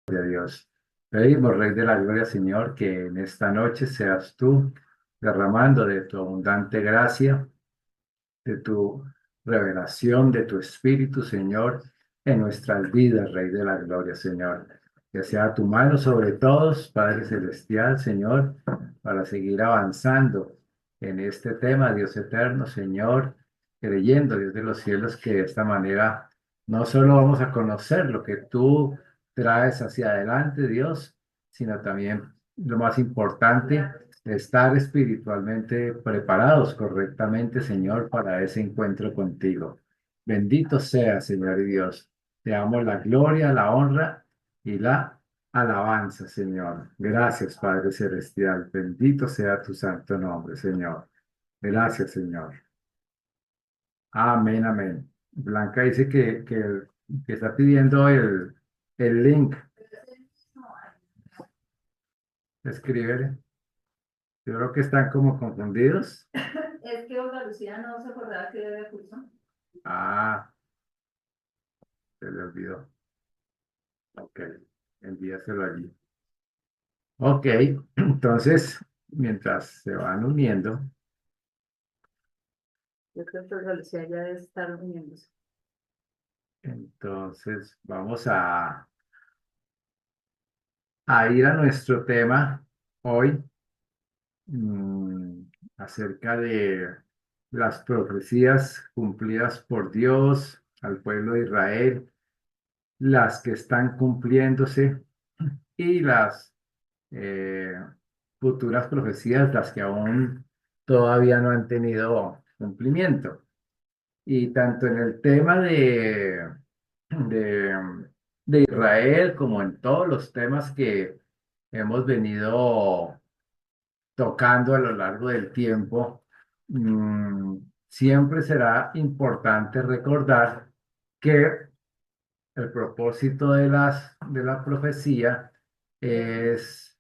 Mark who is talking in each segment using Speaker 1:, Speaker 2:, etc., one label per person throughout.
Speaker 1: de Dios. Pedimos, Rey de la Gloria, Señor, que en esta noche seas tú derramando de tu abundante gracia, de tu revelación, de tu Espíritu, Señor, en nuestras vidas, Rey de la Gloria, Señor. Que sea tu mano sobre todos, Padre Celestial, Señor, para seguir avanzando en este tema, Dios eterno, Señor, creyendo, Dios de los cielos, que de esta manera no solo vamos a conocer lo que tú traes hacia adelante, Dios, sino también lo más importante, estar espiritualmente preparados correctamente, Señor, para ese encuentro contigo. Bendito sea, Señor y Dios. Te damos la gloria, la honra y la alabanza, Señor. Gracias, Padre Celestial. Bendito sea tu santo nombre, Señor. Gracias, Señor. Amén, amén. Blanca dice que está pidiendo el link. Escríbele. Yo creo que están como confundidos. Es que Olga Lucía no se acordaba que era curso. Ah, se le olvidó. Ok, envíaselo allí. Ok, entonces, mientras se van uniendo,
Speaker 2: Yo creo que Olga Lucía ya debe estar uniéndose.
Speaker 1: entonces vamos a ir a nuestro tema hoy, mm, acerca de las profecías cumplidas por Dios al pueblo de Israel, las que están cumpliéndose y las eh, futuras profecías, las que aún todavía no han tenido cumplimiento. Y tanto en el tema de, de Israel como en todos los temas que hemos venido tocando a lo largo del tiempo, siempre será importante recordar que el propósito de la profecía es,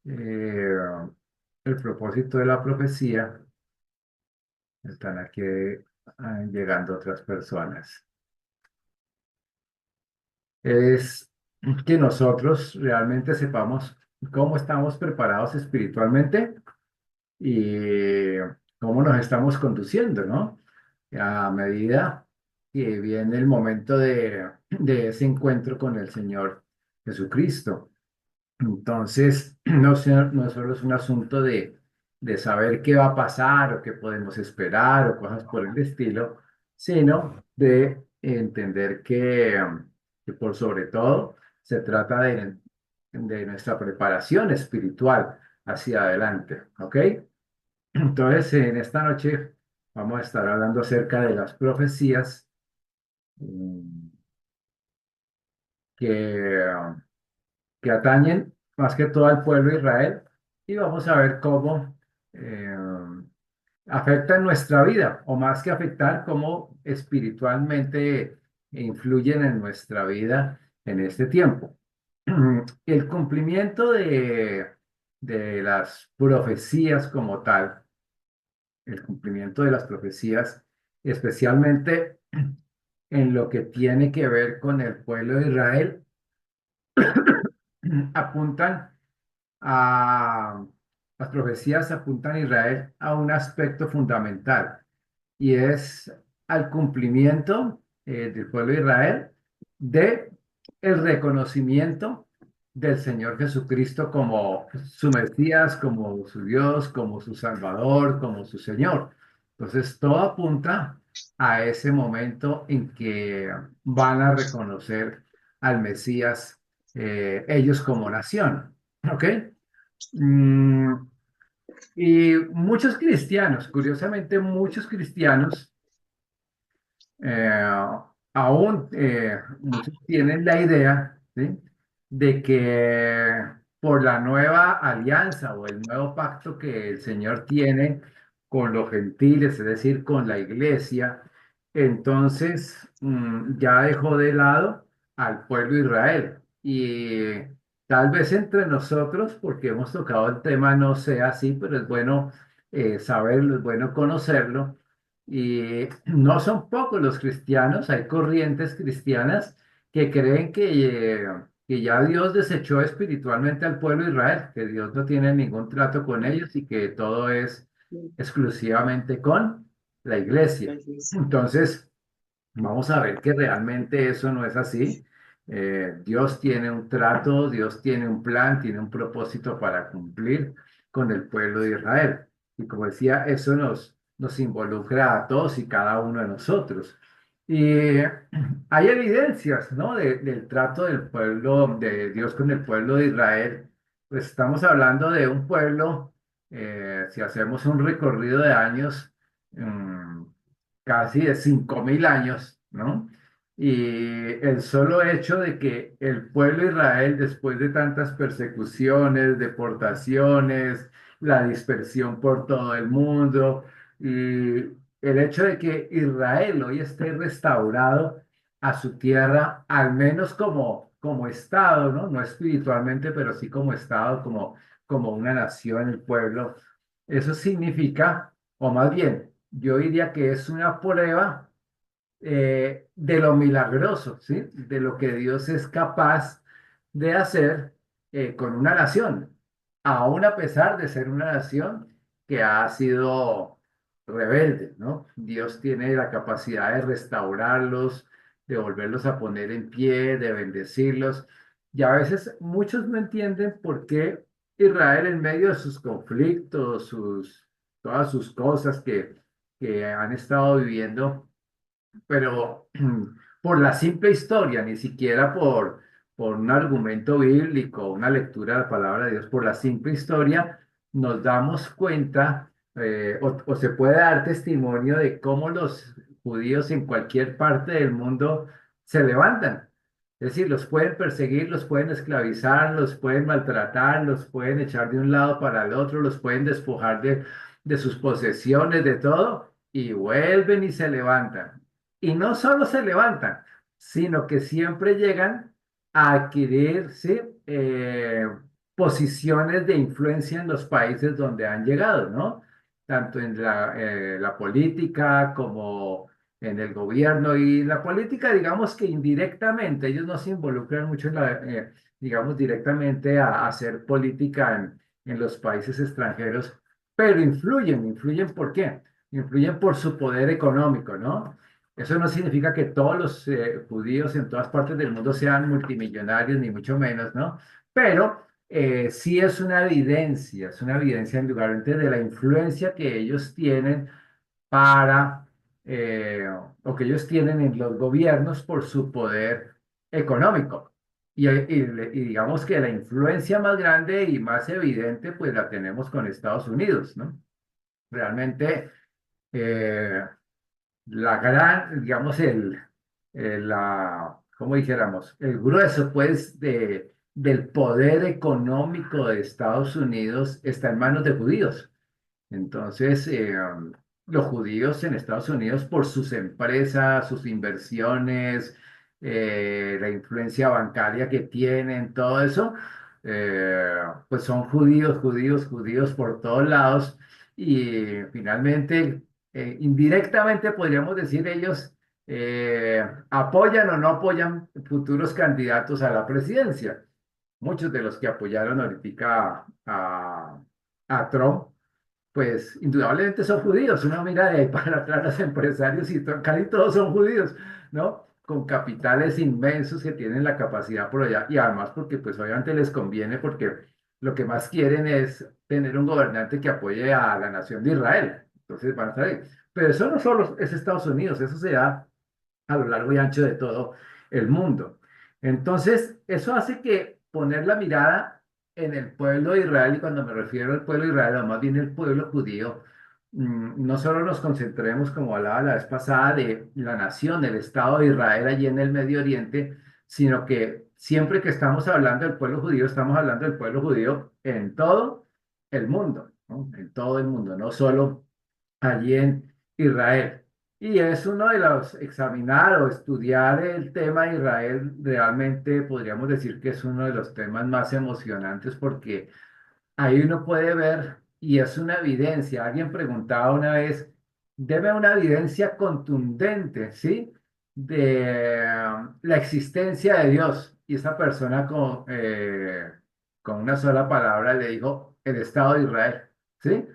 Speaker 1: el propósito de la profecía, están aquí llegando otras personas, es que nosotros realmente sepamos cómo estamos preparados espiritualmente y cómo nos estamos conduciendo, ¿no? A medida que viene el momento de ese encuentro con el Señor Jesucristo. Entonces, no solo es un asunto de saber qué va a pasar o qué podemos esperar o cosas por el estilo, sino de entender que por sobre todo se trata de nuestra preparación espiritual hacia adelante, ¿ok? Entonces, en esta noche vamos a estar hablando acerca de las profecías mm, que, que atañen más que todo al pueblo de Israel y vamos a ver cómo afectan nuestra vida o más que afectar, cómo espiritualmente influyen en nuestra vida en este tiempo. El cumplimiento de las profecías como tal, el cumplimiento de las profecías, especialmente en lo que tiene que ver con el pueblo de Israel, apuntan a, las profecías apuntan a Israel a un aspecto fundamental y es al cumplimiento del pueblo de Israel de el reconocimiento del Señor Jesucristo como su Mesías, como su Dios, como su Salvador, como su Señor. Entonces, todo apunta a ese momento en que van a reconocer al Mesías ellos como nación. ¿Ok? Mm, y muchos cristianos, curiosamente, muchos cristianos eh, aún muchos tienen la idea, ¿sí? De que por la nueva alianza o el nuevo pacto que el Señor tiene con los gentiles, es decir, con la iglesia, entonces ya dejó de lado al pueblo de Israel. Y tal vez entre nosotros, porque hemos tocado el tema, no sea así, pero es bueno saberlo, es bueno conocerlo y no son pocos los cristianos, hay corrientes cristianas que creen que ya Dios desechó espiritualmente al pueblo de Israel, que Dios no tiene ningún trato con ellos y que todo es exclusivamente con la iglesia. Entonces, vamos a ver que realmente eso no es así. Dios tiene un trato, Dios tiene un plan, tiene un propósito para cumplir con el pueblo de Israel. Y como decía, eso nos involucra a todos y cada uno de nosotros. Y hay evidencias, ¿no? Del trato del pueblo de Dios con el pueblo de Israel. Pues estamos hablando de un pueblo, si hacemos un recorrido de años, mm, casi de 5.000 años, ¿no? Y el solo hecho de que el pueblo de Israel, después de tantas persecuciones, deportaciones, la dispersión por todo el mundo, y el hecho de que Israel hoy esté restaurado a su tierra, al menos como Estado, ¿no? No espiritualmente, pero sí como Estado, como una nación, el pueblo, eso significa, o más bien, yo diría que es una prueba de lo milagroso, ¿sí? De lo que Dios es capaz de hacer con una nación, aún a pesar de ser una nación que ha sido rebelde, ¿no? Dios tiene la capacidad de restaurarlos, de volverlos a poner en pie, de bendecirlos. Y a veces muchos no entienden por qué Israel en medio de sus conflictos, todas sus cosas que han estado viviendo, pero por la simple historia, ni siquiera por un argumento bíblico, una lectura de la palabra de Dios, por la simple historia, nos damos cuenta o se puede dar testimonio de cómo los judíos en cualquier parte del mundo se levantan. Es decir, los pueden perseguir, los pueden esclavizar, los pueden maltratar, los pueden echar de un lado para el otro, los pueden despojar de sus posesiones, de todo, y vuelven y se levantan. Y no solo se levantan, sino que siempre llegan a adquirir, ¿sí? Posiciones de influencia en los países donde han llegado, ¿no? Tanto en la política como en el gobierno. Y la política, digamos que indirectamente, ellos no se involucran mucho digamos, directamente a hacer política en los países extranjeros, pero influyen, ¿por qué? Influyen por su poder económico, ¿no? Eso no significa que todos los judíos en todas partes del mundo sean multimillonarios, ni mucho menos, ¿no? Pero sí es una evidencia indudablemente de la influencia que ellos tienen para, eh, o que ellos tienen en los gobiernos por su poder económico. Y digamos que la influencia más grande y más evidente, pues la tenemos con Estados Unidos, ¿no? Realmente. eh, la gran, digamos, ¿cómo dijéramos? El grueso, pues, del poder económico de Estados Unidos está en manos de judíos. Entonces, los judíos en Estados Unidos, por sus empresas, sus inversiones, la influencia bancaria que tienen, todo eso, pues son judíos por todos lados. Y finalmente, indirectamente podríamos decir ellos apoyan o no apoyan futuros candidatos a la presidencia. Muchos de los que apoyaron ahorita a Trump, pues indudablemente son judíos. Uno mira de ahí para atrás los empresarios y casi todos son judíos, ¿no? Con capitales inmensos que tienen la capacidad por allá. Y además porque pues obviamente les conviene porque lo que más quieren es tener un gobernante que apoye a la nación de Israel. Entonces van a estar ahí. Pero eso no solo es Estados Unidos, eso se da a lo largo y ancho de todo el mundo. Entonces, eso hace que poner la mirada en el pueblo de Israel, y cuando me refiero al pueblo de Israel, o más bien el pueblo judío, no solo nos concentremos, como hablaba la vez pasada, de la nación, el Estado de Israel allí en el Medio Oriente, sino que siempre que estamos hablando del pueblo judío, estamos hablando del pueblo judío en todo el mundo, ¿no? En todo el mundo, no solo allí en Israel. Y es uno de los, examinar o estudiar el tema de Israel, realmente podríamos decir que es uno de los temas más emocionantes porque ahí uno puede ver, y es una evidencia, alguien preguntaba una vez, debe una evidencia contundente, ¿sí? De la existencia de Dios. y esa persona con una sola palabra le dijo el Estado de Israel, ¿sí?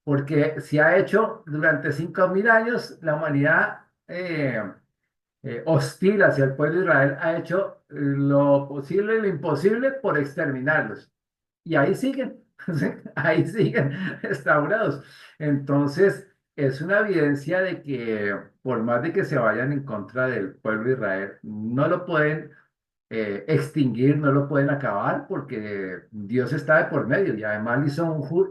Speaker 1: Porque se ha hecho durante 5.000 años la humanidad hostil hacia el pueblo de Israel, ha hecho lo posible y lo imposible por exterminarlos. Y ahí siguen, ¿sí? Ahí siguen restaurados. Entonces, es una evidencia de que por más de que se vayan en contra del pueblo de Israel, no lo pueden extinguir, no lo pueden acabar porque Dios está de por medio y además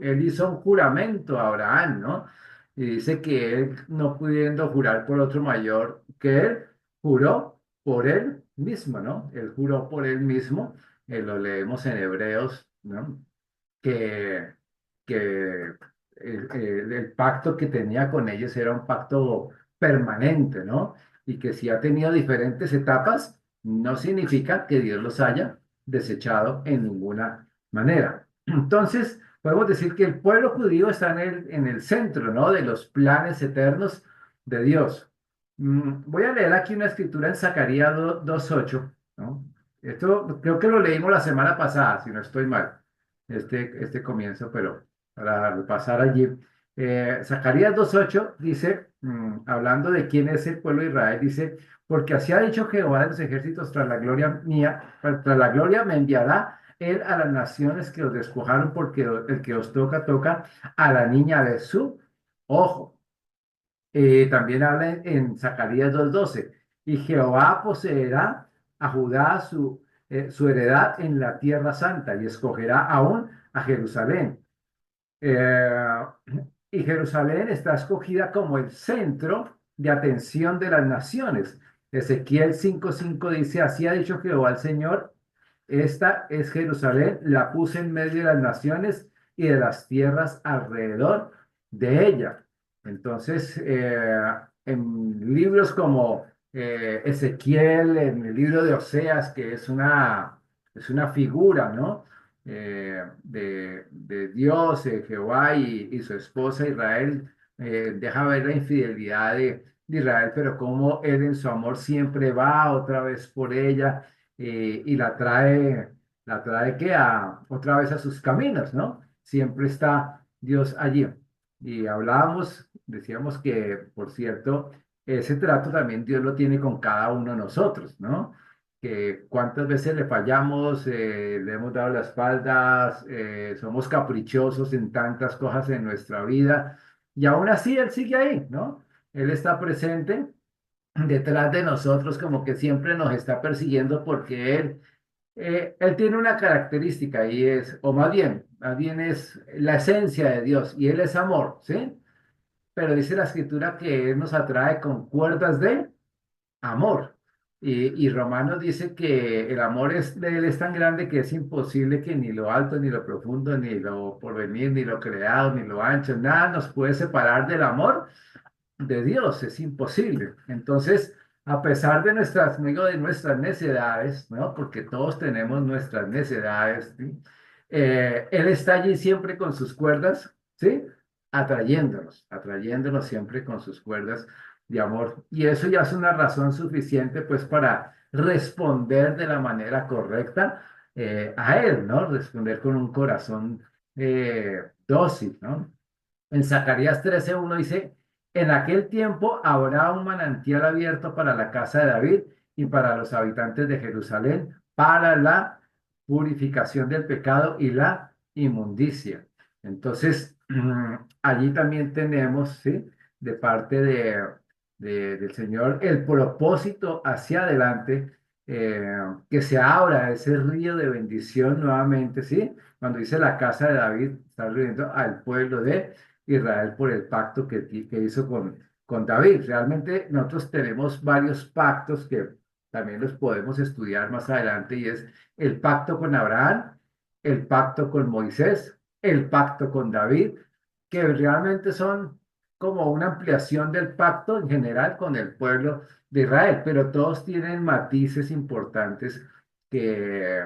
Speaker 1: él hizo un juramento a Abraham, ¿no? Y dice que él, no pudiendo jurar por otro mayor que él, juró por él mismo, ¿no? Él juró por él mismo, lo leemos en Hebreos, ¿no? que, que el pacto que tenía con ellos era un pacto permanente, ¿no? Y que si ha tenido diferentes etapas, no significa que Dios los haya desechado en ninguna manera. Entonces, podemos decir que el pueblo judío está en el centro, ¿no? De los planes eternos de Dios. Voy a leer aquí una escritura en Zacarías 2:8, ¿no? Esto creo que lo leímos la semana pasada, si no estoy mal este comienzo, pero para repasar allí. Zacarías 2:8 dice, hablando de quién es el pueblo de Israel, dice, porque así ha dicho Jehová de los ejércitos, tras la gloria mía, tras la gloria me enviará él a las naciones que os despojaron, porque el que os toca, toca a la niña de su ojo. También habla en Zacarías 2:12, y Jehová poseerá a Judá su heredad en la tierra santa y escogerá aún a Jerusalén. Eh, y Jerusalén está escogida como el centro de atención de las naciones. Ezequiel 5:5 dice, así ha dicho Jehová el Señor, esta es Jerusalén, la puse en medio de las naciones y de las tierras alrededor de ella. Entonces, en libros como Ezequiel, en el libro de Oseas, que es una figura, ¿no? De Dios, Jehová y su esposa Israel, deja ver la infidelidad de Israel, pero como él en su amor siempre va otra vez por ella y la trae que otra vez a sus caminos, ¿no? Siempre está Dios allí. Y hablábamos, decíamos que, por cierto, ese trato también Dios lo tiene con cada uno de nosotros, ¿no? Que cuántas veces le fallamos, le hemos dado la espalda, somos caprichosos en tantas cosas en nuestra vida y aún así Él sigue ahí, ¿no? Él está presente detrás de nosotros como que siempre nos está persiguiendo porque él tiene una característica y es, o más bien es la esencia de Dios y Él es amor, ¿sí? Pero dice la escritura que Él nos atrae con cuerdas de amor. Y Romanos dice que el amor de Él es tan grande que es imposible que ni lo alto, ni lo profundo, ni lo porvenir, ni lo creado, ni lo ancho, nada nos puede separar del amor de Dios, es imposible. Entonces, a pesar de nuestras, no digo de nuestras necedades, ¿no? Porque todos tenemos nuestras necedades, ¿sí? Él está allí siempre con sus cuerdas, ¿sí? Atrayéndonos siempre con sus cuerdas de amor. Y eso ya es una razón suficiente, pues, para responder de la manera correcta a Él, ¿no? Responder con un corazón dócil, ¿no? En Zacarías 13:1 dice, en aquel tiempo habrá un manantial abierto para la casa de David y para los habitantes de Jerusalén, para la purificación del pecado y la inmundicia. Entonces, allí también tenemos, ¿sí? De parte del Señor, el propósito hacia adelante, que se abra ese río de bendición nuevamente, ¿sí? Cuando dice la casa de David, está refiriendo al pueblo de Israel por el pacto que hizo con David. Realmente nosotros tenemos varios pactos que también los podemos estudiar más adelante y es el pacto con Abraham, el pacto con Moisés, el pacto con David, que realmente son como una ampliación del pacto en general con el pueblo de Israel, pero todos tienen matices importantes que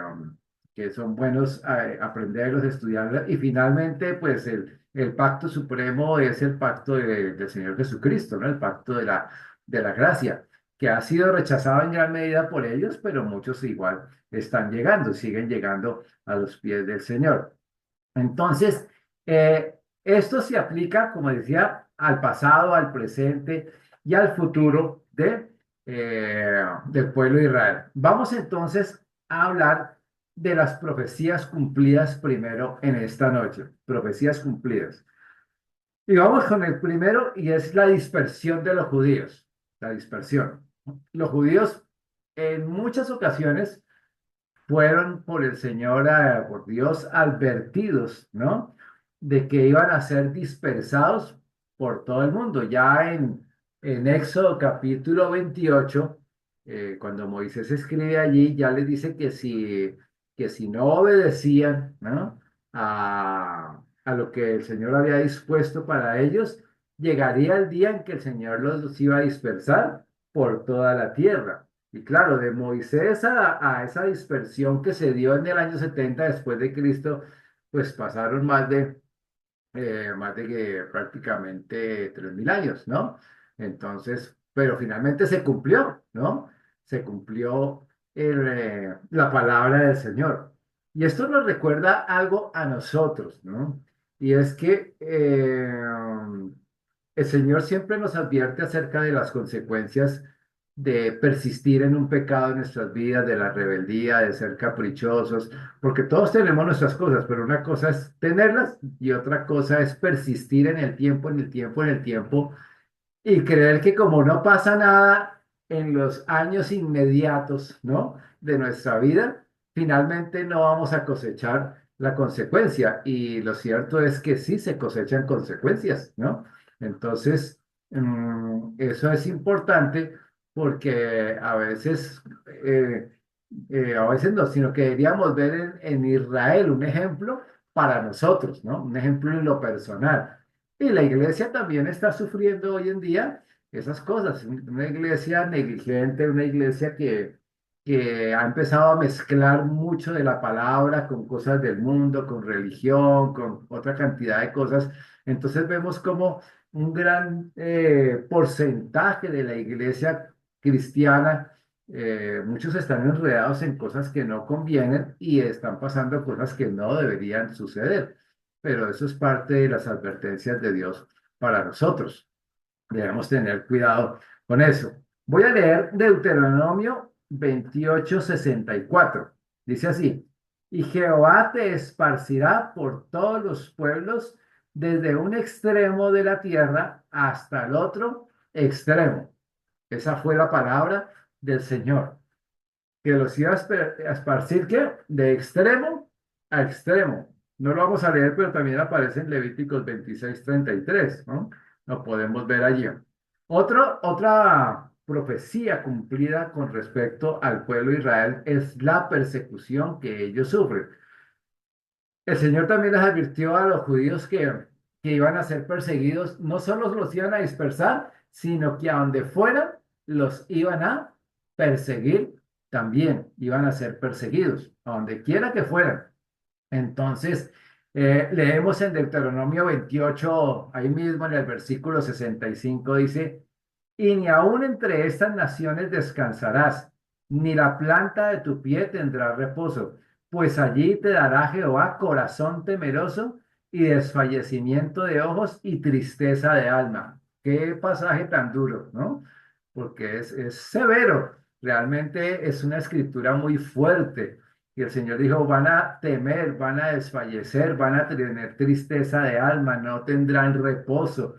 Speaker 1: son buenos aprenderlos, estudiarlos. Y finalmente, pues el pacto supremo es el pacto del Señor Jesucristo, ¿no? El pacto de la gracia. que ha sido rechazado en gran medida por ellos, pero muchos igual están llegando, siguen llegando a los pies del Señor. Entonces, esto se aplica, como decía, al pasado, al presente y al futuro del pueblo de Israel. Vamos entonces a hablar de las profecías cumplidas primero en esta noche, profecías cumplidas. Y vamos con el primero y es la dispersión de los judíos, la dispersión. Los judíos en muchas ocasiones fueron por el Señor, por Dios, advertidos, ¿no? De que iban a ser dispersados por todo el mundo. Ya en Éxodo capítulo 28, cuando Moisés escribe allí, ya les dice que si no obedecían, ¿no? A lo que el Señor había dispuesto para ellos, llegaría el día en que el Señor los iba a dispersar por toda la tierra. Y claro, de Moisés a esa dispersión que se dio en el año 70 después de Cristo, pues pasaron más de que prácticamente 3000 años, ¿no? Entonces, pero finalmente se cumplió, ¿no? Se cumplió la palabra del Señor. Y esto nos recuerda algo a nosotros, ¿no? Y es que el Señor siempre nos advierte acerca de las consecuencias de persistir en un pecado en nuestras vidas, de la rebeldía, de ser caprichosos, porque todos tenemos nuestras cosas, pero una cosa es tenerlas y otra cosa es persistir en el tiempo, en el tiempo, en el tiempo y creer que como no pasa nada en los años inmediatos, ¿no? De nuestra vida, finalmente no vamos a cosechar la consecuencia. Y lo cierto es que sí se cosechan consecuencias, ¿no? Entonces, eso es importante porque eh, a veces no, sino que deberíamos ver en Israel un ejemplo para nosotros, ¿no? Un ejemplo en lo personal. Y la iglesia también está sufriendo hoy en día esas cosas. Una iglesia negligente, una iglesia que ha empezado a mezclar mucho de la palabra con cosas del mundo, con religión, con otra cantidad de cosas. Entonces vemos como un gran porcentaje de la iglesia cristiana, muchos están enredados en cosas que no convienen y están pasando cosas que no deberían suceder, pero eso es parte de las advertencias de Dios para nosotros. Debemos tener cuidado con eso. Voy a leer Deuteronomio 28:64. Dice así, y Jehová te esparcirá por todos los pueblos, desde un extremo de la tierra hasta el otro extremo. Esa fue la palabra del Señor, que los iba a esparcir, ¿qué? De extremo a extremo. No lo vamos a leer, pero también aparece en Levíticos 26:33, ¿no? Lo podemos ver allí. Otra profecía cumplida con respecto al pueblo de Israel es la persecución que ellos sufren. El Señor también les advirtió a los judíos que iban a ser perseguidos, no solo los iban a dispersar, sino que a donde fueran los iban a perseguir también, iban a ser perseguidos, a donde quiera que fueran. Entonces, leemos en Deuteronomio 28, ahí mismo en el versículo 65, dice, y ni aun entre estas naciones descansarás, ni la planta de tu pie tendrá reposo, pues allí te dará Jehová corazón temeroso y desfallecimiento de ojos y tristeza de alma. Qué pasaje tan duro, ¿no? Porque es severo, realmente es una escritura muy fuerte. Y el Señor dijo, van a temer, van a desfallecer, van a tener tristeza de alma, no tendrán reposo.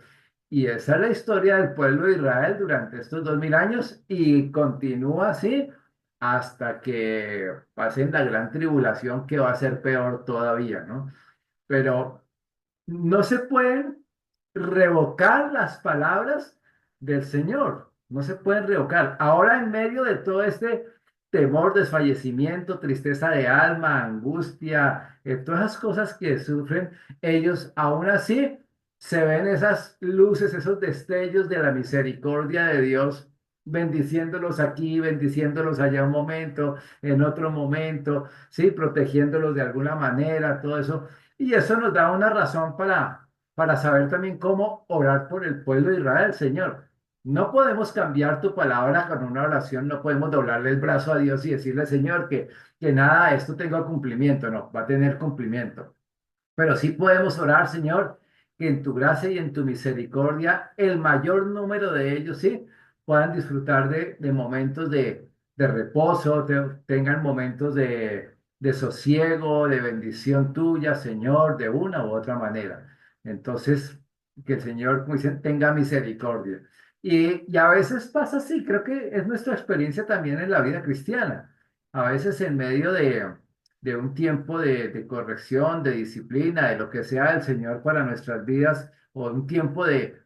Speaker 1: Y esa es la historia del pueblo de Israel durante estos 2000 años y continúa así hasta que pasen la gran tribulación que va a ser peor todavía, ¿no? Pero no se pueden revocar las palabras del Señor, no se pueden revocar. Ahora en medio de todo este temor, desfallecimiento, tristeza de alma, angustia, todas esas cosas que sufren ellos, aún así se ven esas luces, esos destellos de la misericordia de Dios, bendiciéndolos aquí, bendiciéndolos allá un momento, en otro momento, sí, protegiéndolos de alguna manera, todo eso. Y eso nos da una razón para saber también cómo orar por el pueblo de Israel, Señor. No podemos cambiar tu palabra con una oración, no podemos doblarle el brazo a Dios y decirle, Señor, que nada de esto tenga cumplimiento, no, va a tener cumplimiento. Pero sí podemos orar, Señor, que en tu gracia y en tu misericordia el mayor número de ellos, sí, puedan disfrutar de momentos de reposo, tengan momentos de sosiego, de bendición tuya, Señor, de una u otra manera. Entonces, que el Señor, como dicen, tenga misericordia. Y a veces pasa así, creo que es nuestra experiencia también en la vida cristiana. A veces en medio de un tiempo de corrección, de disciplina, de lo que sea del Señor para nuestras vidas, o un tiempo de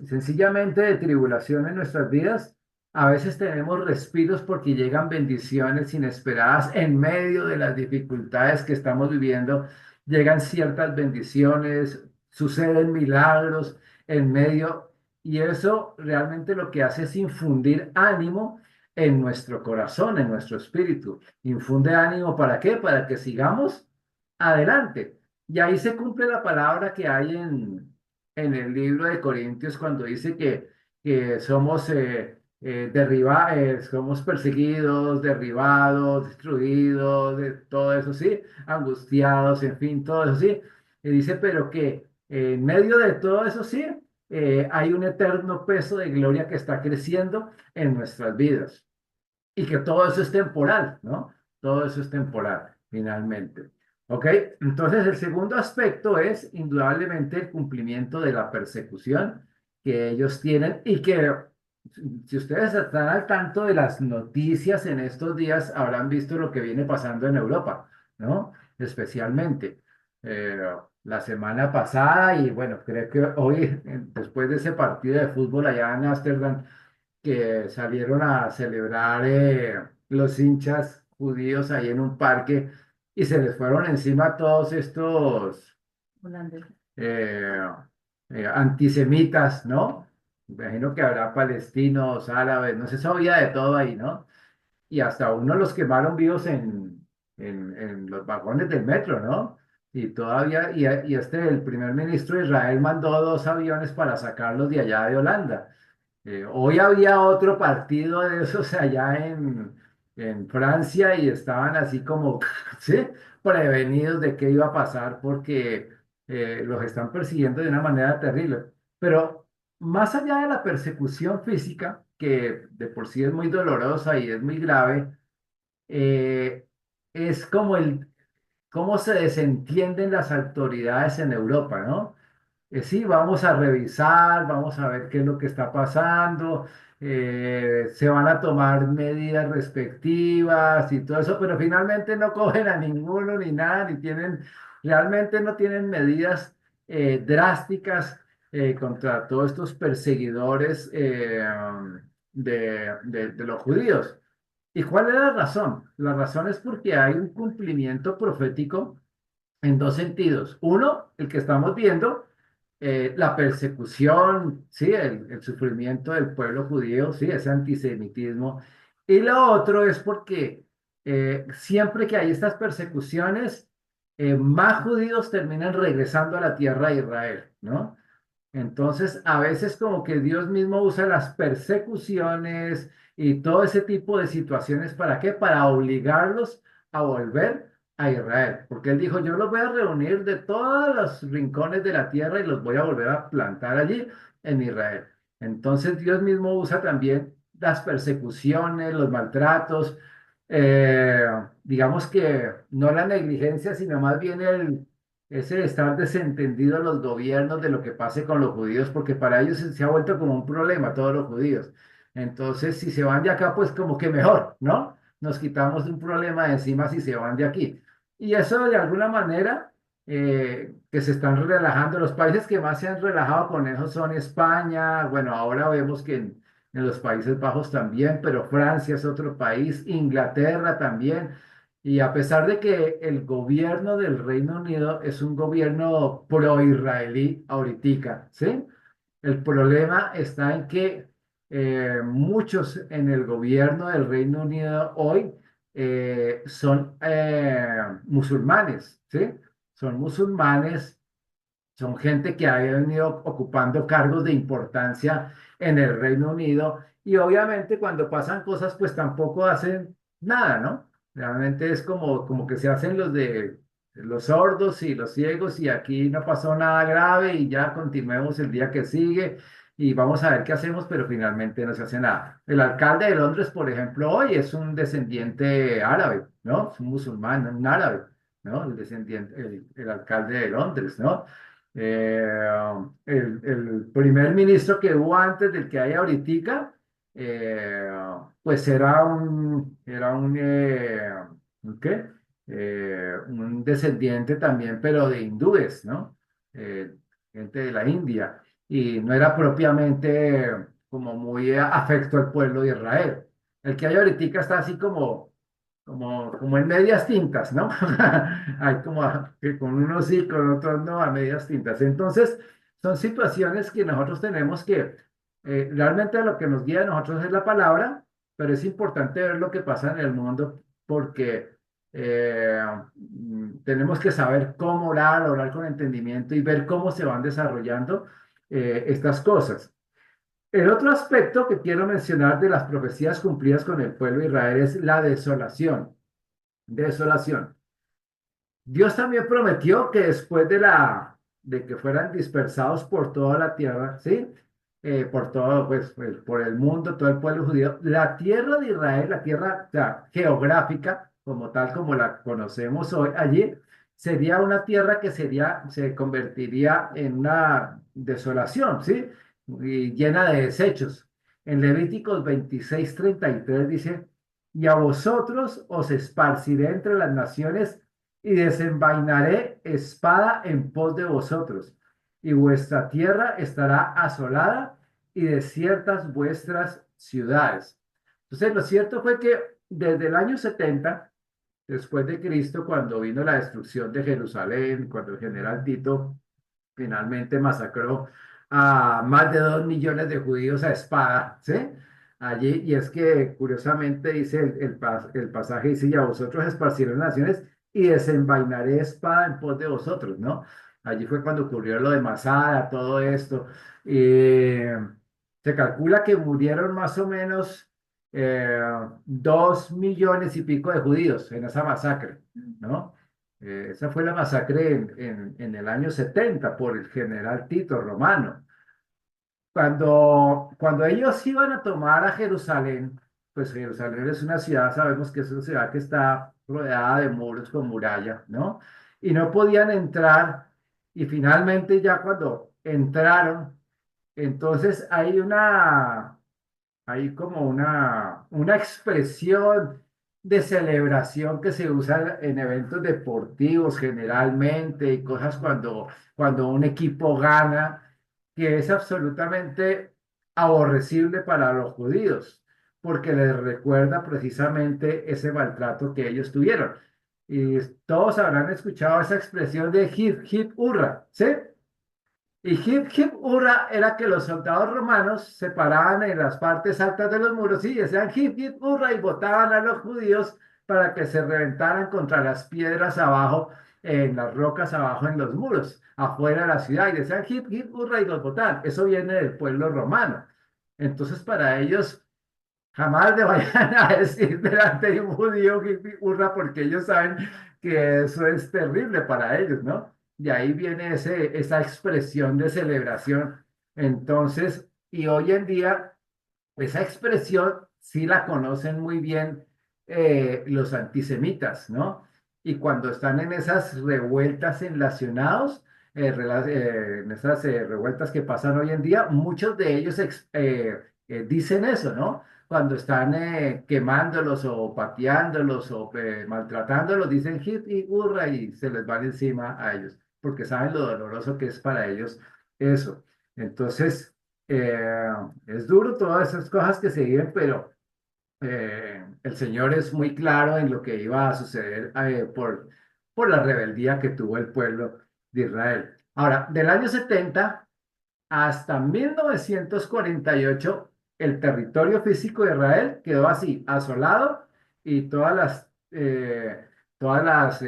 Speaker 1: sencillamente de tribulación en nuestras vidas, a veces tenemos respiros porque llegan bendiciones inesperadas en medio de las dificultades que estamos viviendo, llegan ciertas bendiciones, suceden milagros en medio, y eso realmente lo que hace es infundir ánimo en nuestro corazón, en nuestro espíritu. Infunde ánimo, ¿para qué? Para que sigamos adelante. Y ahí se cumple la palabra que hay en el libro de Corintios cuando dice que somos, somos perseguidos, derribados, destruidos, de todo eso, sí, angustiados, en fin, todo eso, sí. Y dice, pero que en medio de todo eso, sí, hay un eterno peso de gloria que está creciendo en nuestras vidas y que todo eso es temporal, ¿no? Todo eso es temporal, finalmente. ¿Ok? Entonces, el segundo aspecto es indudablemente el cumplimiento de la persecución que ellos tienen y que, si ustedes están al tanto de las noticias en estos días, habrán visto lo que viene pasando en Europa, ¿no? Especialmente. Eh, la semana pasada y bueno, creo que hoy, después de ese partido de fútbol allá en Ámsterdam, que salieron a celebrar los hinchas judíos ahí en un parque y se les fueron encima todos estos
Speaker 2: Holandés.
Speaker 1: eh, antisemitas, ¿no? Me imagino que habrá palestinos, árabes, no se sabía de todo ahí, ¿no? Y hasta uno los quemaron vivos en los vagones del metro, ¿no? Y todavía, el primer ministro de Israel mandó dos aviones para sacarlos de allá de Holanda. Hoy había otro partido de esos allá en Francia y estaban así como, ¿sí? Prevenidos de qué iba a pasar porque los están persiguiendo de una manera terrible. Pero más allá de la persecución física, que de por sí es muy dolorosa y es muy grave, eh, es como cómo se desentienden las autoridades en Europa, ¿no? Sí, vamos a revisar, vamos a ver qué es lo que está pasando, se van a tomar medidas respectivas y todo eso, pero finalmente no cogen a ninguno ni nada, realmente no tienen medidas drásticas contra todos estos perseguidores de los judíos. ¿Y cuál es la razón? La razón es porque hay un cumplimiento profético en dos sentidos. Uno, el que estamos viendo, la persecución, sí, el sufrimiento del pueblo judío, sí, ese antisemitismo. Y lo otro es porque siempre que hay estas persecuciones, más judíos terminan regresando a la tierra de Israel, ¿no? Entonces, a veces como que Dios mismo usa las persecuciones y todo ese tipo de situaciones, ¿para qué? Para obligarlos a volver a Israel. Porque Él dijo, yo los voy a reunir de todos los rincones de la tierra y los voy a volver a plantar allí en Israel. Entonces, Dios mismo usa también las persecuciones, los maltratos, eh, digamos que no la negligencia, sino más bien ese estar desentendido los gobiernos de lo que pase con los judíos, porque para ellos se ha vuelto como un problema todos los judíos. Entonces, si se van de acá, pues como que mejor, ¿no? Nos quitamos un problema de encima si se van de aquí. Y eso de alguna manera que se están relajando. Los países que más se han relajado con eso son España, bueno, ahora vemos que en los Países Bajos también, pero Francia es otro país, Inglaterra también. Y a pesar de que el gobierno del Reino Unido es un gobierno pro-israelí ahoritica, ¿sí? El problema está en que muchos en el gobierno del Reino Unido hoy son musulmanes, ¿sí? Son musulmanes son gente que ha venido ocupando cargos de importancia en el Reino Unido y obviamente cuando pasan cosas pues tampoco hacen nada, ¿no? Realmente es como que se hacen los de los sordos y los ciegos y aquí no pasó nada grave y ya continuemos el día que sigue y vamos a ver qué hacemos, pero finalmente no se hace nada. El alcalde de Londres, por ejemplo, hoy es un descendiente árabe, ¿no? Es un musulmán, un árabe, ¿no? El descendiente, el alcalde de Londres, ¿no? Eh, el primer ministro que hubo antes del que hay ahorita, eh, pues ¿un qué? Un descendiente también, pero de hindúes, ¿no? Eh, Gente de la India. Y no era propiamente como muy afecto al pueblo de Israel. El que hay ahorita está así como en medias tintas, ¿no? Hay como que con unos sí, con otros no, a medias tintas. Entonces, son situaciones que nosotros tenemos que, realmente lo que nos guía a nosotros es la palabra, pero es importante ver lo que pasa en el mundo porque tenemos que saber cómo orar, orar con entendimiento y ver cómo se van desarrollando estas cosas. El otro aspecto que quiero mencionar de las profecías cumplidas con el pueblo de Israel es la desolación. Desolación. Dios también prometió que después de que fueran dispersados por toda la tierra, ¿sí? Por todo, pues, por el mundo, todo el pueblo judío, la tierra de Israel, la tierra, o sea, geográfica, como tal como la conocemos hoy, allí, sería una tierra que se convertiría en una desolación, ¿sí? Y llena de desechos. En Levíticos 26:33 dice, y a vosotros os esparciré entre las naciones y desenvainaré espada en pos de vosotros, y vuestra tierra estará asolada y desiertas vuestras ciudades. Entonces, lo cierto fue que desde el año 70 después de Cristo, cuando vino la destrucción de Jerusalén, cuando el general Tito finalmente masacró a más de 2 millones de judíos a espada, ¿sí? Allí, y es que curiosamente dice el pasaje, dice, y a vosotros esparciré naciones y desenvainaré espada en pos de vosotros, ¿no? Allí fue cuando ocurrió lo de Masada, todo esto. Y se calcula que murieron más o menos 2 millones y pico de judíos en esa masacre, ¿no? Esa fue la masacre en el año 70 por el general Tito Romano. Cuando ellos iban a tomar a Jerusalén, pues Jerusalén es una ciudad, sabemos que es una ciudad que está rodeada de muros con muralla, ¿no? Y no podían entrar, y finalmente ya cuando entraron, entonces hay como una expresión de celebración que se usa en eventos deportivos generalmente y cosas cuando un equipo gana, que es absolutamente aborrecible para los judíos, porque les recuerda precisamente ese maltrato que ellos tuvieron. Y todos habrán escuchado esa expresión de hip, hip, hurra, ¿sí? Y hip hip hurra era que los soldados romanos se paraban en las partes altas de los muros y decían hip hip hurra y botaban a los judíos para que se reventaran contra las piedras abajo, en las rocas abajo en los muros, afuera de la ciudad. Y decían hip hip hurra y los botaban. Eso viene del pueblo romano. Entonces para ellos jamás le vayan a decir delante de un judío que hurra porque ellos saben que eso es terrible para ellos, ¿no? De ahí viene esa expresión de celebración. Entonces, y hoy en día, esa expresión sí la conocen muy bien los antisemitas, ¿no? Y cuando están en esas revueltas enlacionados, en esas revueltas que pasan hoy en día, muchos de ellos dicen eso, ¿no? Cuando están quemándolos o pateándolos o maltratándolos, dicen hit y hurra y se les van encima a ellos, porque saben lo doloroso que es para ellos eso. Entonces, es duro todas esas cosas que se viven, pero el Señor es muy claro en lo que iba a suceder por la rebeldía que tuvo el pueblo de Israel. Ahora, del año 70 hasta 1948, el territorio físico de Israel quedó así, asolado, y todas las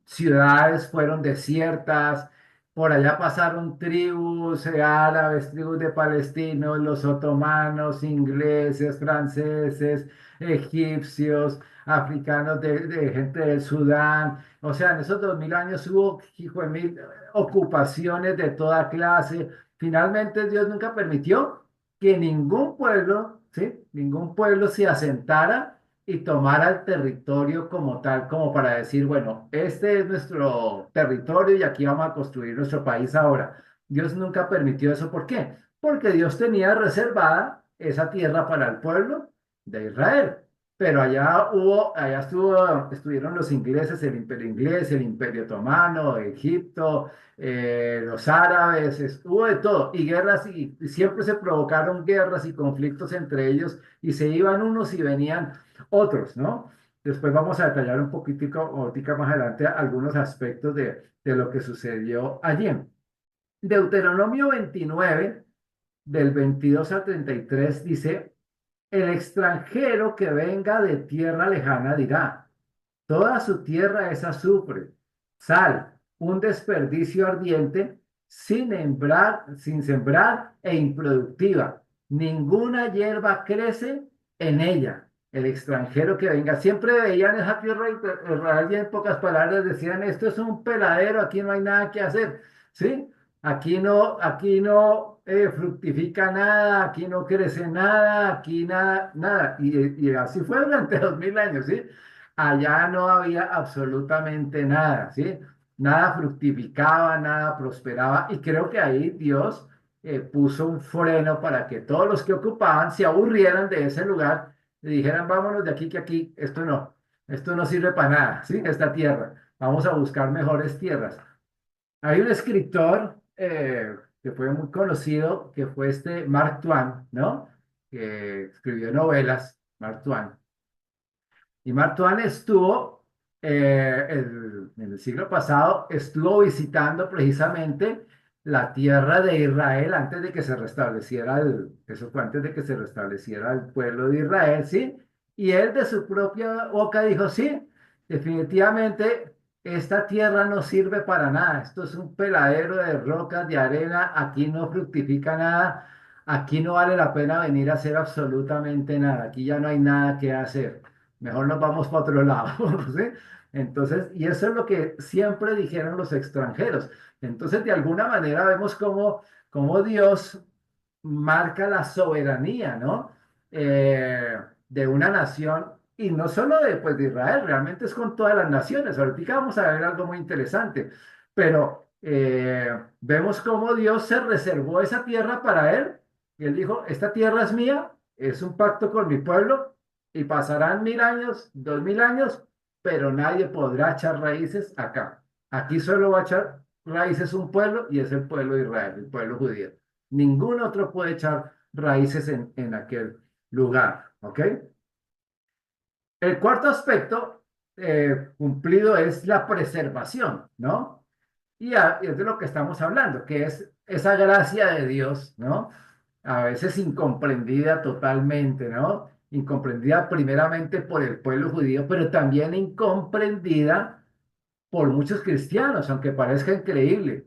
Speaker 1: ciudades fueron desiertas, Por allá pasaron tribus árabes, tribus de palestinos, los otomanos, ingleses, franceses, egipcios, africanos de gente del Sudán. O sea, en esos 2000 años hubo, hijo de mil, ocupaciones de toda clase. Finalmente Dios nunca permitió que ningún pueblo, ¿sí? Ningún pueblo se asentara y tomara el territorio como tal, como para decir, bueno, este es nuestro territorio y aquí vamos a construir nuestro país ahora. Dios nunca permitió eso. ¿Por qué? Porque Dios tenía reservada esa tierra para el pueblo de Israel. Pero estuvieron los ingleses, el imperio inglés, el imperio otomano, Egipto, los árabes, hubo de todo, y guerras, y siempre se provocaron guerras y conflictos entre ellos, y se iban unos y venían otros, ¿no? Después vamos a detallar un poquitico, ahorita más adelante, algunos aspectos de lo que sucedió allí. Deuteronomio 29, del 22 al 33, dice, el extranjero que venga de tierra lejana dirá, toda su tierra es azufre, sal, un desperdicio ardiente, sin sembrar e improductiva. Ninguna hierba crece en ella. El extranjero que venga, siempre veían esa tierra Israel y en pocas palabras decían, esto es un peladero, aquí no hay nada que hacer, ¿sí? Aquí no fructifica nada, aquí no crece nada, aquí nada, nada. Y así fue durante 2000 años, ¿sí? Allá no había absolutamente nada, ¿sí? Nada fructificaba, nada prosperaba. Y creo que ahí Dios puso un freno para que todos los que ocupaban se aburrieran de ese lugar y dijeran, vámonos de aquí, que aquí esto no sirve para nada, ¿sí? Esta tierra. Vamos a buscar mejores tierras. Hay un escritor que fue muy conocido, que fue este Mark Twain, ¿no? Que escribió novelas, Mark Twain. Y Mark Twain estuvo, en el siglo pasado, estuvo visitando precisamente la tierra de Israel antes de que se restableciera eso fue antes de que se restableciera el pueblo de Israel, ¿sí? Y él de su propia boca dijo, sí, definitivamente esta tierra no sirve para nada, esto es un peladero de rocas, de arena, aquí no fructifica nada, aquí no vale la pena venir a hacer absolutamente nada, aquí ya no hay nada que hacer. Mejor nos vamos para otro lado, ¿sí? Entonces, y eso es lo que siempre dijeron los extranjeros. Entonces, de alguna manera vemos cómo Dios marca la soberanía, ¿no? De una nación, y no solo pues, de Israel, realmente es con todas las naciones. Ahorita vamos a ver algo muy interesante, pero vemos cómo Dios se reservó esa tierra para él, y él dijo, esta tierra es mía, es un pacto con mi pueblo, y pasarán 1000 años, 2000 años, pero nadie podrá echar raíces acá. Aquí solo va a echar raíces un pueblo, y es el pueblo de Israel, el pueblo judío. Ningún otro puede echar raíces en aquel lugar, ¿ok? El cuarto aspecto cumplido es la preservación, ¿no? Y es de lo que estamos hablando, que es esa gracia de Dios, ¿no? A veces incomprendida totalmente, ¿no? Incomprendida primeramente por el pueblo judío, pero también incomprendida por muchos cristianos, aunque parezca increíble.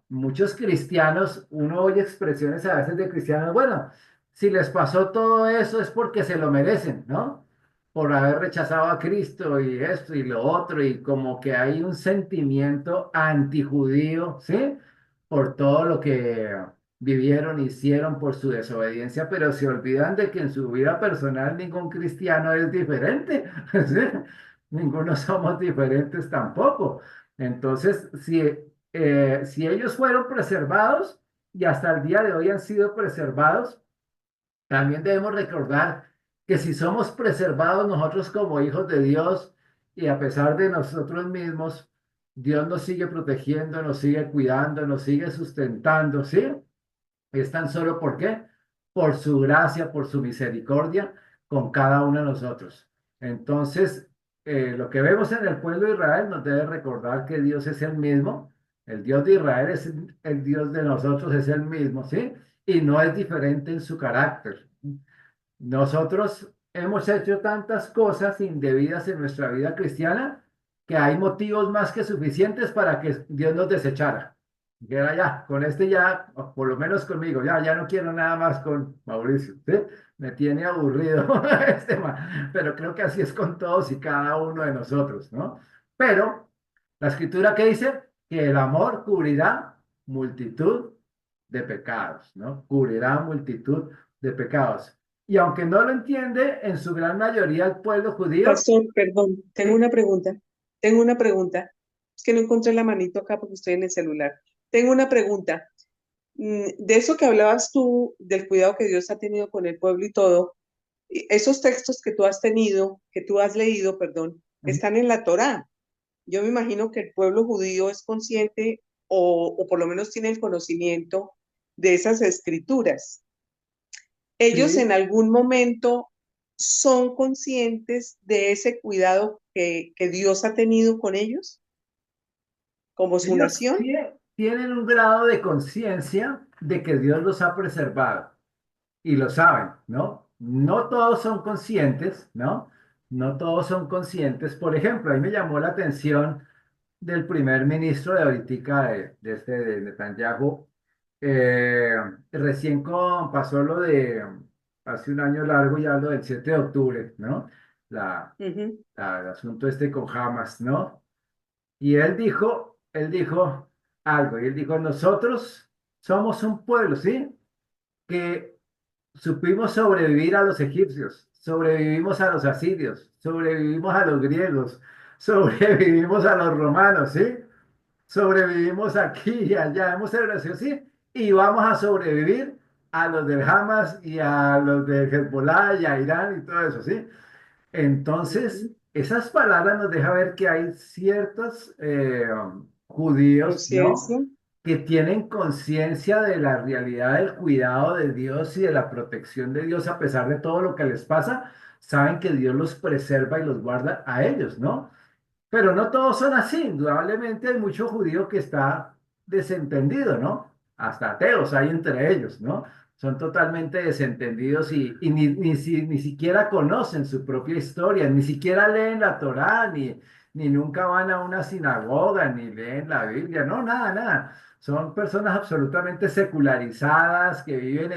Speaker 1: Muchos cristianos, uno oye expresiones a veces de cristianos, bueno, si les pasó todo eso es porque se lo merecen, ¿no? Por haber rechazado a Cristo y esto y lo otro, y como que hay un sentimiento antijudío, ¿sí? Por todo lo que vivieron, hicieron por su desobediencia, pero se olvidan de que en su vida personal ningún cristiano es diferente, ¿sí? Ninguno somos diferentes tampoco. Entonces, si ellos fueron preservados y hasta el día de hoy han sido preservados, también debemos recordar que si somos preservados nosotros como hijos de Dios y a pesar de nosotros mismos, Dios nos sigue protegiendo, nos sigue cuidando, nos sigue sustentando, ¿sí? Es tan solo por qué, por su gracia, por su misericordia con cada uno de nosotros. Entonces, lo que vemos en el pueblo de Israel nos debe recordar que Dios es el mismo, el Dios de Israel es el Dios de nosotros, es el mismo, ¿sí? Y no es diferente en su carácter. Nosotros hemos hecho tantas cosas indebidas en nuestra vida cristiana, que hay motivos más que suficientes para que Dios nos desechara. Que era ya, con este ya, o por lo menos conmigo, ya no quiero nada más con Mauricio, ¿sí? Me tiene aburrido este tema, pero creo que así es con todos y cada uno de nosotros, ¿no? Pero la escritura que dice que el amor cubrirá multitud de pecados, ¿no? Cubrirá multitud de pecados. Y aunque no lo entiende en su gran mayoría el pueblo judío,
Speaker 3: Pastor, perdón, tengo
Speaker 1: ¿sí?
Speaker 3: una pregunta. Tengo una pregunta. Es que no encontré la manito acá porque estoy en el celular. Tengo una pregunta. De eso que hablabas tú, del cuidado que Dios ha tenido con el pueblo y todo, esos textos que tú has tenido, que tú has leído, perdón, están en la Torá. Yo me imagino que el pueblo judío es consciente o por lo menos tiene el conocimiento de esas escrituras. Ellos en
Speaker 1: Sí,
Speaker 3: algún momento son conscientes de ese cuidado que Dios ha tenido con ellos como su
Speaker 1: ellos
Speaker 3: nación.
Speaker 1: tienen un grado de conciencia de que Dios los ha preservado y lo saben, ¿no? No todos son conscientes, ¿no? No todos son conscientes. Por ejemplo, ahí me llamó la atención del primer ministro de ahorita, de Netanyahu, eh, pasó lo de hace un año largo, ya lo del 7 de octubre, ¿no? La,
Speaker 3: Ujú,
Speaker 1: el asunto este con Hamas, ¿no? Y él dijo algo, y él dijo, nosotros somos un pueblo, ¿sí? Que supimos sobrevivir a los egipcios, sobrevivimos a los asirios, sobrevivimos a los griegos, sobrevivimos a los romanos, ¿sí? Sobrevivimos aquí y allá, hemos sobrevivido, ¿sí? Y vamos a sobrevivir a los del Hamas y a los de Hezbollah y a Irán y todo eso, ¿sí? Entonces,
Speaker 3: ujú.
Speaker 1: esas palabras nos dejan ver que hay ciertos judíos, ¿no?
Speaker 3: Conciencia.
Speaker 1: Que tienen conciencia de la realidad del cuidado de Dios y de la protección de Dios a pesar de todo lo que les pasa, saben que Dios los preserva y los guarda a ellos, ¿no? Pero no todos son así. Indudablemente hay mucho judío que está desentendido, ¿no? Hasta ateos hay entre ellos, ¿no? Son totalmente desentendidos y ni siquiera conocen su propia historia, ni siquiera leen la Torá, ni nunca van a una sinagoga, ni leen la Biblia, no, nada, nada. Son personas absolutamente secularizadas que viven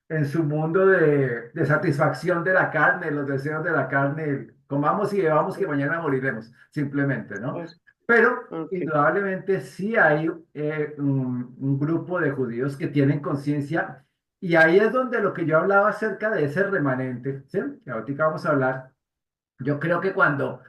Speaker 1: en su mundo de satisfacción de la carne, los deseos de la carne, comamos y bebamos que mañana moriremos, simplemente, ¿no?
Speaker 3: Oh,
Speaker 1: Pero
Speaker 3: ok,
Speaker 1: indudablemente sí hay un grupo de judíos que tienen conciencia y ahí es donde lo que yo hablaba acerca de ese remanente, ¿sí? Que ahorita vamos a hablar, yo creo que cuando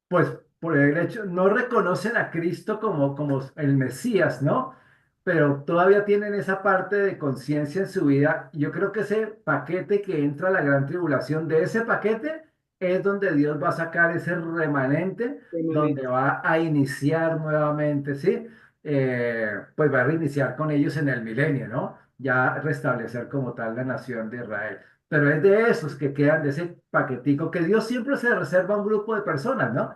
Speaker 1: pues por el hecho, no reconocen a Cristo como el Mesías, ¿no? Pero todavía tienen esa parte de conciencia en su vida. Y yo creo que ese paquete que entra a la gran tribulación, de ese paquete es donde Dios va a sacar ese remanente, donde
Speaker 3: permanente.
Speaker 1: va a iniciar nuevamente, ¿sí? Pues va a reiniciar con ellos en el milenio, ¿no? Ya restablecer como tal la nación de Israel. Pero es de esos que quedan, de ese paquetico, que Dios siempre se reserva a un grupo de personas, ¿no?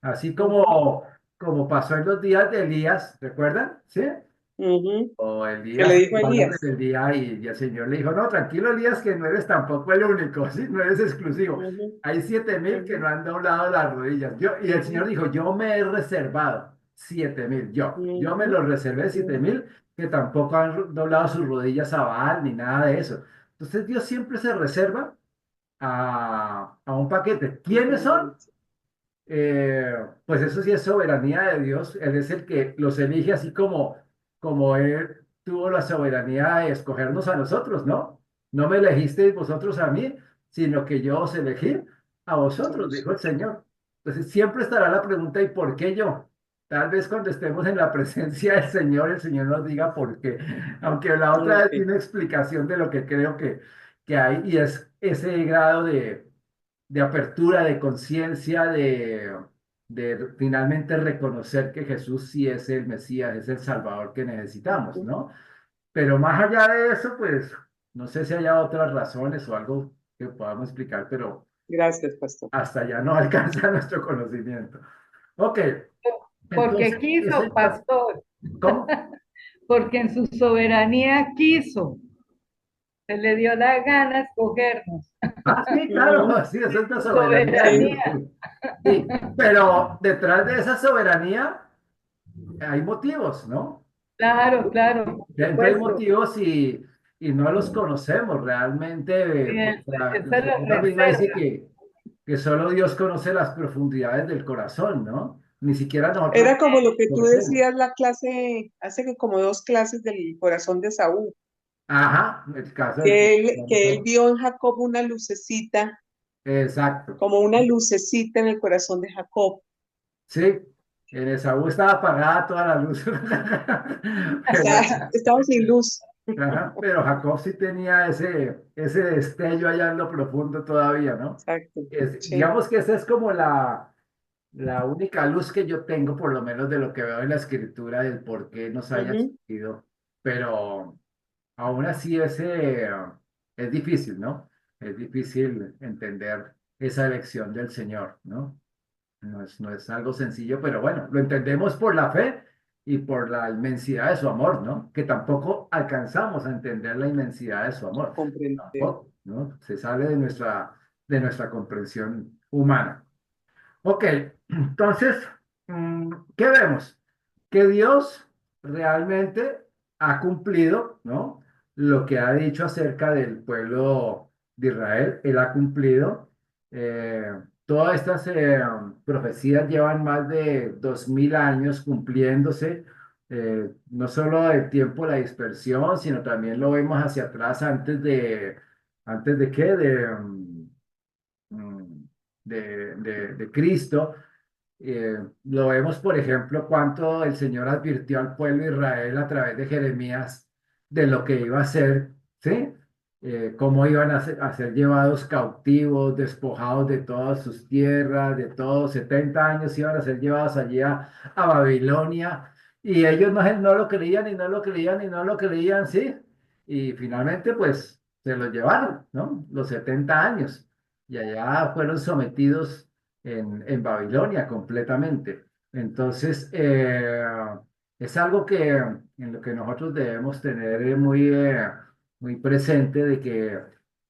Speaker 1: Así
Speaker 3: Ujú,
Speaker 1: como pasó en los días de Elías, ¿recuerdan? ¿Sí?
Speaker 3: ujú.
Speaker 1: O
Speaker 3: ¿Qué le
Speaker 1: Elías
Speaker 3: dijo a
Speaker 1: igual la
Speaker 3: Elías?
Speaker 1: rebeldía y el Señor le dijo, no, tranquilo Elías, que no eres tampoco el único, ¿sí? No eres exclusivo.
Speaker 3: Ujú,
Speaker 1: Hay 7.000 que
Speaker 3: ujú,
Speaker 1: no han doblado las rodillas. Y el Señor
Speaker 3: ujú,
Speaker 1: dijo, yo me he reservado 7.000, yo me
Speaker 3: ujú,
Speaker 1: los reservé siete
Speaker 3: ujú.
Speaker 1: mil que tampoco han doblado sus rodillas a Baal ni nada de eso. Entonces Dios siempre se reserva a un paquete.
Speaker 3: Un
Speaker 1: ¿Quiénes son?
Speaker 3: permanente.
Speaker 1: Pues eso sí es soberanía de Dios. Él es el que los elige así como Él tuvo la soberanía de escogernos a nosotros, ¿no? No me elegisteis vosotros a mí, sino que yo os elegí a
Speaker 3: A
Speaker 1: vosotros, dijo el
Speaker 3: nosotros.
Speaker 1: Señor. Entonces siempre estará la pregunta, ¿y por qué yo? Tal vez cuando estemos en la presencia del Señor, el Señor nos diga por qué. Aunque la otra
Speaker 3: Ok,
Speaker 1: es una explicación de lo que creo que hay, y es ese grado de apertura, de conciencia, de finalmente reconocer que Jesús sí es el Mesías, es el Salvador que necesitamos,
Speaker 3: ujú.
Speaker 1: ¿no? Pero más allá de eso, pues no sé si haya otras razones o algo que podamos explicar, pero
Speaker 3: Gracias, pastor.
Speaker 1: hasta allá no alcanza nuestro conocimiento. Ok,
Speaker 2: Porque
Speaker 1: entonces,
Speaker 2: quiso,
Speaker 1: ese,
Speaker 2: pastor,
Speaker 1: ¿cómo?
Speaker 2: porque en su soberanía quiso, se le dio la gana escogernos.
Speaker 1: Ah, sí, claro,
Speaker 3: Ujú,
Speaker 1: sí, esa es la
Speaker 2: Su
Speaker 1: soberanía de
Speaker 3: sí,
Speaker 1: Dios.
Speaker 2: soberanía.
Speaker 1: Sí. Sí, pero detrás de esa soberanía hay motivos, ¿no?
Speaker 2: Claro, claro, por
Speaker 1: Siempre hay
Speaker 2: supuesto.
Speaker 1: motivos y no los conocemos realmente.
Speaker 2: Y
Speaker 1: Pues, la
Speaker 2: esa es la
Speaker 1: escritura misma dice
Speaker 2: reserva.
Speaker 1: que solo Dios conoce las profundidades del corazón, ¿no? Ni siquiera nosotros
Speaker 3: Era como lo que tú
Speaker 1: conocemos.
Speaker 3: decías la clase, hace que como dos clases del corazón de Saúl,
Speaker 1: Ajá, el caso del
Speaker 3: que él
Speaker 1: corazón.
Speaker 3: vio en Jacob una lucecita,
Speaker 1: Exacto.
Speaker 3: como una lucecita en el corazón de Jacob.
Speaker 1: Sí, en Esaú estaba apagada toda la luz. Pero,
Speaker 3: Estaba sin luz.
Speaker 1: ajá, pero Jacob sí tenía ese destello allá en lo profundo todavía, ¿no?
Speaker 3: Exacto, sí.
Speaker 1: Digamos que esa es como la única luz que yo tengo, por lo menos de lo que veo en la escritura, del por qué nos haya
Speaker 3: Ujú.
Speaker 1: escogido. Pero aún así es difícil, ¿no? Es difícil entender esa elección del Señor, ¿no? No es algo sencillo, pero bueno, lo entendemos por la fe y por la inmensidad de su amor, ¿no? Que tampoco alcanzamos a entender la inmensidad de su amor.
Speaker 3: Comprender.
Speaker 1: Tampoco, ¿no? Se sale de nuestra comprensión humana. Ok, entonces, ¿qué vemos? Que Dios realmente ha cumplido, ¿no? Lo que ha dicho acerca del pueblo de Israel, Él ha cumplido. Todas estas profecías llevan más de 2000 años cumpliéndose, no solo del tiempo de la dispersión, sino también lo vemos hacia atrás ¿antes de qué? Mm, de Cristo. Lo vemos, por ejemplo, cuánto el Señor advirtió al pueblo de Israel a través de Jeremías de lo que iba a ser, ¿sí? Cómo iban a ser llevados cautivos, despojados de todas sus tierras, de todos 70 años iban a ser llevados allí a Babilonia, y ellos no lo creían y no lo creían y no lo creían, ¿sí? Y finalmente, pues, se los llevaron, ¿no? Los 70 años, y allá fueron sometidos en Babilonia completamente. Entonces, es algo en lo que nosotros debemos tener muy presente de que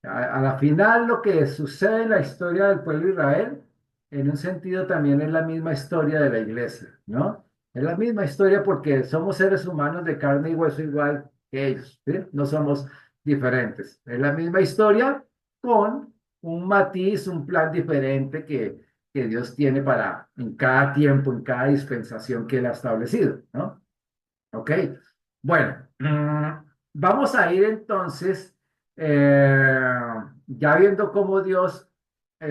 Speaker 1: a la final lo que sucede en la historia del pueblo de Israel, en un sentido también es la misma historia de la iglesia, ¿no? Es la misma historia porque somos seres humanos de carne y hueso igual que ellos, ¿sí? No somos diferentes. Es la misma historia con un matiz, un plan diferente que Dios tiene en cada tiempo, en cada dispensación que Él ha establecido, ¿no? Ok. Bueno, vamos a ir entonces, ya viendo cómo Dios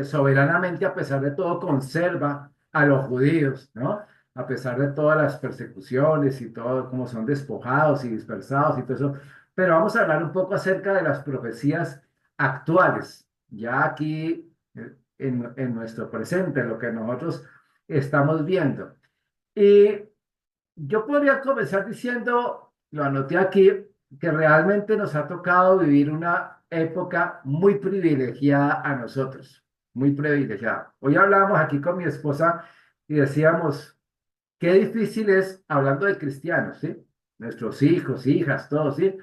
Speaker 1: soberanamente, a pesar de todo, conserva a los judíos, ¿no? A pesar de todas las persecuciones y todo, cómo son despojados y dispersados y todo eso. Pero vamos a hablar un poco acerca de las profecías actuales, ya aquí en nuestro presente, lo que nosotros estamos viendo. Y yo podría comenzar diciendo, lo anoté aquí, que realmente nos ha tocado vivir una época muy privilegiada a nosotros, muy privilegiada. Hoy hablábamos aquí con mi esposa y decíamos, qué difícil es, hablando de cristianos, ¿sí? Nuestros hijos, hijas, todos, ¿sí?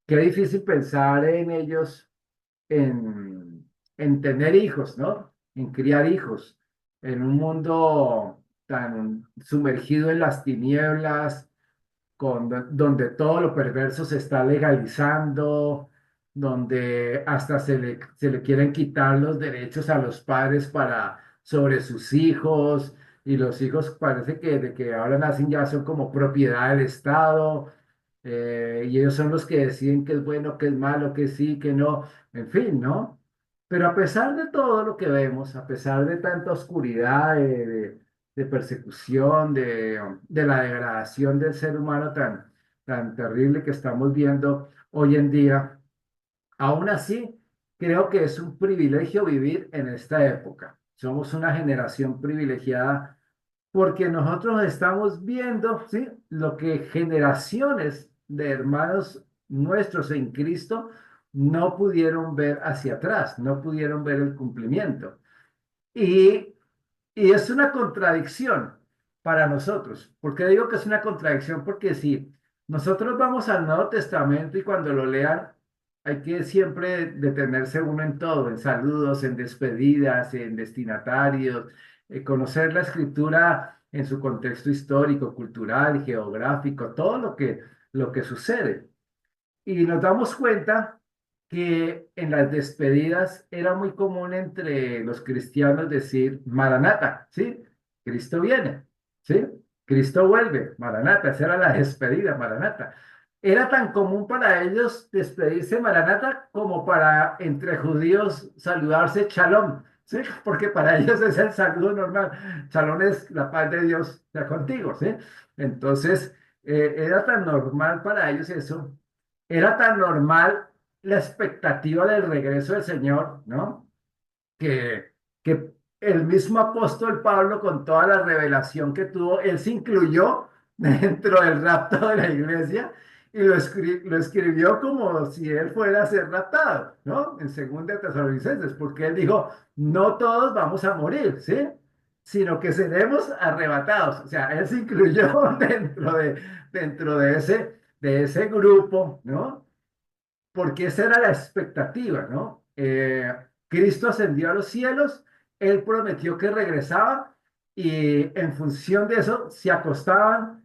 Speaker 1: Qué difícil pensar en ellos, en tener hijos, ¿no? En criar hijos, en un mundo tan sumergido en las tinieblas, donde todo lo perverso se está legalizando, donde hasta se le quieren quitar los derechos a los padres sobre sus hijos, y los hijos parece que de que ahora nacen ya son como propiedad del Estado, y ellos son los que deciden qué es bueno, qué es malo, qué sí, qué no, en fin, ¿no? Pero a pesar de todo lo que vemos, a pesar de tanta oscuridad, de persecución, de la degradación del ser humano tan terrible que estamos viendo hoy en día, aún así creo que es un privilegio vivir en esta época. Somos una generación privilegiada porque nosotros estamos viendo, ¿sí? Lo que generaciones de hermanos nuestros en Cristo no pudieron ver hacia atrás, no pudieron ver el cumplimiento. Y, y es una contradicción para nosotros. ¿Por qué digo que es una contradicción? Porque si nosotros vamos al Nuevo Testamento y cuando lo lean, hay que siempre detenerse uno en todo, en saludos, en despedidas, en destinatarios, conocer la escritura en su contexto histórico, cultural, geográfico, todo lo que sucede. Y nos damos cuenta que en las despedidas era muy común entre los cristianos decir Maranata, ¿sí? Cristo viene, ¿sí? Cristo vuelve, Maranata, esa era la despedida, Maranata. Era tan común para ellos despedirse Maranata como para entre judíos saludarse Shalom, ¿sí? Porque para ellos es el saludo normal. Shalom es la paz de Dios sea contigo, ¿sí? Entonces, era tan normal para ellos eso, era tan normal la expectativa del regreso del Señor, ¿no? Que el mismo apóstol Pablo, con toda la revelación que tuvo, él se incluyó dentro del rapto de la iglesia y lo escribió como si él fuera a ser raptado, ¿no? En 2 Tesalonicenses, porque él dijo, no todos vamos a morir, ¿sí? Sino que seremos arrebatados. O sea, él se incluyó dentro de ese grupo, ¿no? Porque esa era la expectativa, ¿no? Cristo ascendió a los cielos, Él prometió que regresaba y en función de eso se acostaban,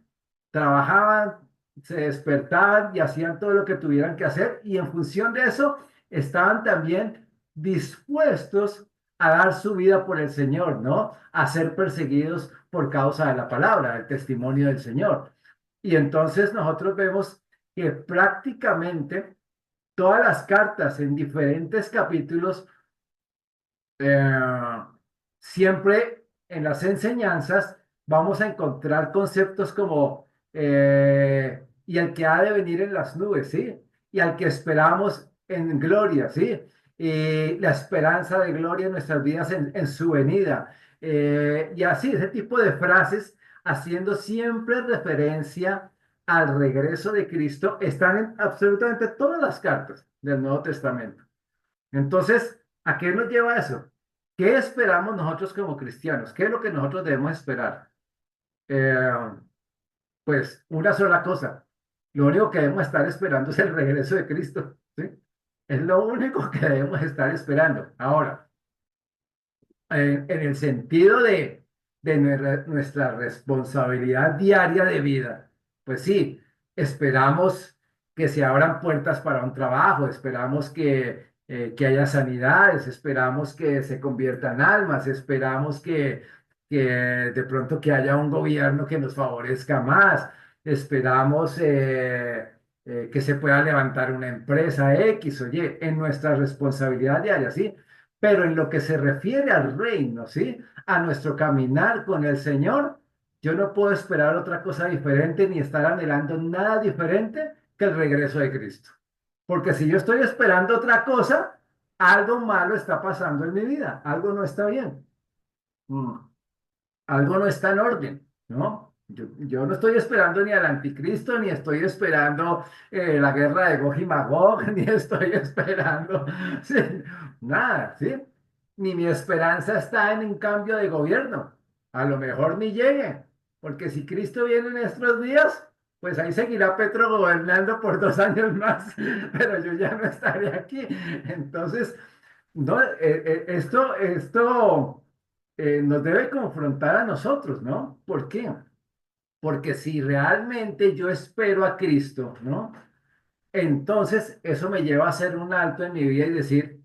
Speaker 1: trabajaban, se despertaban y hacían todo lo que tuvieran que hacer y en función de eso estaban también dispuestos a dar su vida por el Señor, ¿no? A ser perseguidos por causa de la palabra, del testimonio del Señor. Y entonces nosotros vemos que prácticamente todas las cartas en diferentes capítulos, eh, siempre en las enseñanzas vamos a encontrar conceptos como y al que ha de venir en las nubes, ¿sí? Y al que esperamos en gloria, ¿sí? Y la esperanza de gloria en nuestras vidas en su venida. Y así, ese tipo de frases haciendo siempre referencia al regreso de Cristo están en absolutamente todas las cartas del Nuevo Testamento. Entonces, ¿a qué nos lleva eso? ¿Qué esperamos nosotros como cristianos? ¿Qué es lo que nosotros debemos esperar? Eh, pues una sola cosa. Lo único que debemos estar esperando es el regreso de Cristo, ¿sí? Es lo único que debemos estar esperando. Ahora, en el sentido de nuestra responsabilidad diaria de vida. Pues sí, esperamos que se abran puertas para un trabajo, esperamos que haya sanidades, esperamos que se conviertan almas, esperamos que de pronto que haya un gobierno que nos favorezca más, esperamos que se pueda levantar una empresa X, oye, en nuestra responsabilidad diaria, ¿sí? Pero en lo que se refiere al reino, ¿sí? A nuestro caminar con el Señor, yo no puedo esperar otra cosa diferente ni estar anhelando nada diferente que el regreso de Cristo. Porque si yo estoy esperando otra cosa, algo malo está pasando en mi vida, algo no está bien. Mm, algo no está en orden, ¿no? Yo no estoy esperando ni al anticristo, ni estoy esperando la guerra de Gog y Magog, ni estoy esperando sí, nada, ¿sí? Ni mi esperanza está en un cambio de gobierno. A lo mejor ni llegue, porque si Cristo viene en estos días, pues ahí seguirá Petro gobernando por 2 años más, pero yo ya no estaré aquí. Entonces, no, esto nos debe confrontar a nosotros, ¿no? ¿Por qué? Porque si realmente yo espero a Cristo, ¿no? Entonces eso me lleva a hacer un alto en mi vida y decir,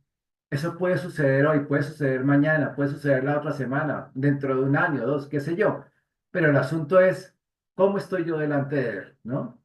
Speaker 1: eso puede suceder hoy, puede suceder mañana, puede suceder la otra semana, dentro de un año, dos, qué sé yo. Pero el asunto es, ¿cómo estoy yo delante de Él, ¿no?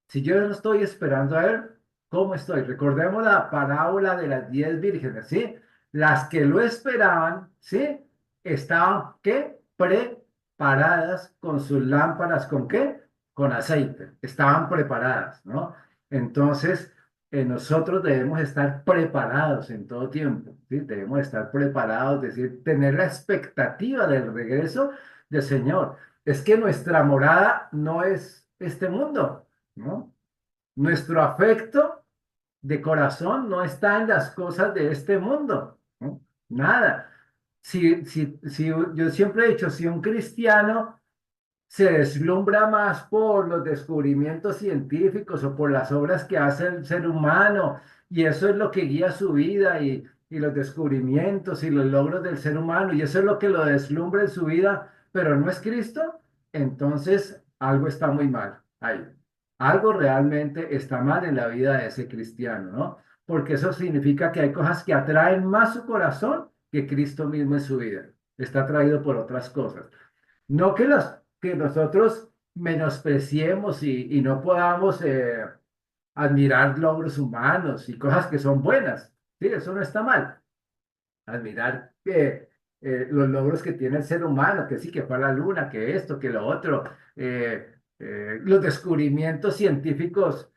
Speaker 1: Si yo no estoy esperando a Él, ¿cómo estoy? Recordemos la parábola de las 10 vírgenes, ¿sí? Las que lo esperaban, ¿sí? Estaban, ¿qué? Preparadas con sus lámparas, ¿con qué? Con aceite. Estaban preparadas, ¿no? Entonces, nosotros debemos estar preparados en todo tiempo, ¿sí? Debemos estar preparados, es decir, tener la expectativa del regreso del Señor. Es que nuestra morada no es este mundo, ¿no? Nuestro afecto de corazón no está en las cosas de este mundo, ¿no? Nada. Si yo siempre he dicho, si un cristiano se deslumbra más por los descubrimientos científicos o por las obras que hace el ser humano, y eso es lo que guía su vida y los descubrimientos y los logros del ser humano, y eso es lo que lo deslumbra en su vida, pero no es Cristo, entonces algo está muy mal ahí. Algo realmente está mal en la vida de ese cristiano, ¿no? Porque eso significa que hay cosas que atraen más su corazón que Cristo mismo en su vida. Está atraído por otras cosas. No que nosotros menospreciemos y no podamos admirar logros humanos y cosas que son buenas. Sí, eso no está mal. Admirar los logros que tiene el ser humano, que sí, que fue a la luna, que esto, que lo otro, los descubrimientos científicos,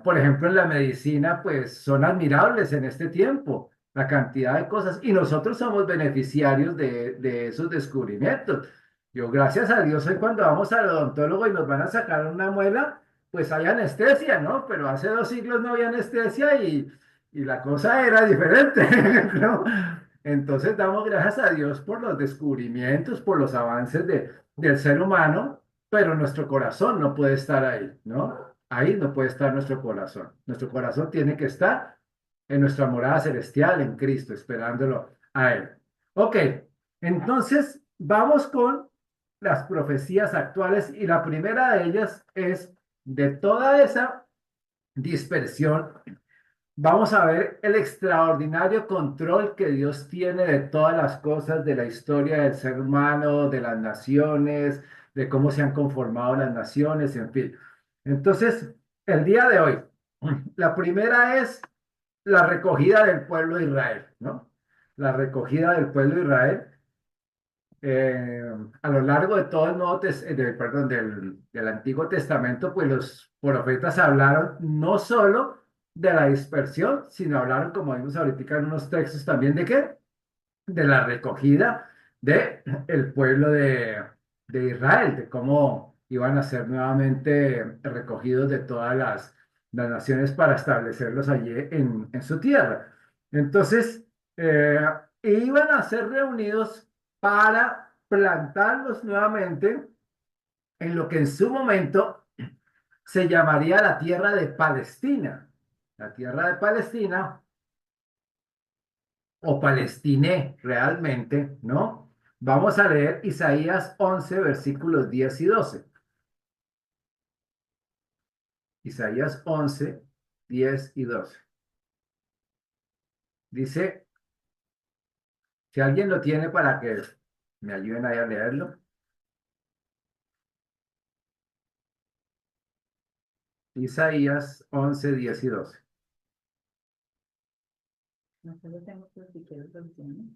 Speaker 1: por ejemplo, en la medicina, pues son admirables en este tiempo, la cantidad de cosas, y nosotros somos beneficiarios de esos descubrimientos. Yo, gracias a Dios, hoy cuando vamos al odontólogo y nos van a sacar una muela, pues hay anestesia, ¿no? Pero hace 2 siglos no había anestesia y la cosa era diferente, ¿no? Entonces damos gracias a Dios por los descubrimientos, por los avances del ser humano, pero nuestro corazón no puede estar ahí, ¿no? Ahí no puede estar nuestro corazón. Nuestro corazón tiene que estar en nuestra morada celestial, en Cristo, esperándolo a Él. Ok, entonces vamos con las profecías actuales y la primera de ellas es de toda esa dispersión. Vamos a ver el extraordinario control que Dios tiene de todas las cosas de la historia del ser humano, de las naciones, de cómo se han conformado las naciones, en fin. Entonces, el día de hoy, la primera es la recogida del pueblo de Israel, ¿no? La recogida del pueblo de Israel eh, a lo largo de todo el perdón, del Antiguo Testamento, pues los profetas hablaron no solo de la dispersión, sino hablaron, como vimos ahorita en unos textos también, ¿de qué? De la recogida de el pueblo de Israel, de cómo iban a ser nuevamente recogidos de todas las naciones para establecerlos allí en su tierra. Entonces, eh, iban a ser reunidos para plantarlos nuevamente en lo que en su momento se llamaría la tierra de Palestina. La tierra de Palestina o Palestiné realmente, ¿no? Vamos a leer Isaías 11, versículos 10 y 12. Isaías 11, 10 y 12. Dice, si alguien lo tiene para que me ayuden ahí a leerlo. Isaías 11, 10 y 12.
Speaker 4: No sé, lo tengo, pero si quieres lo entiendo.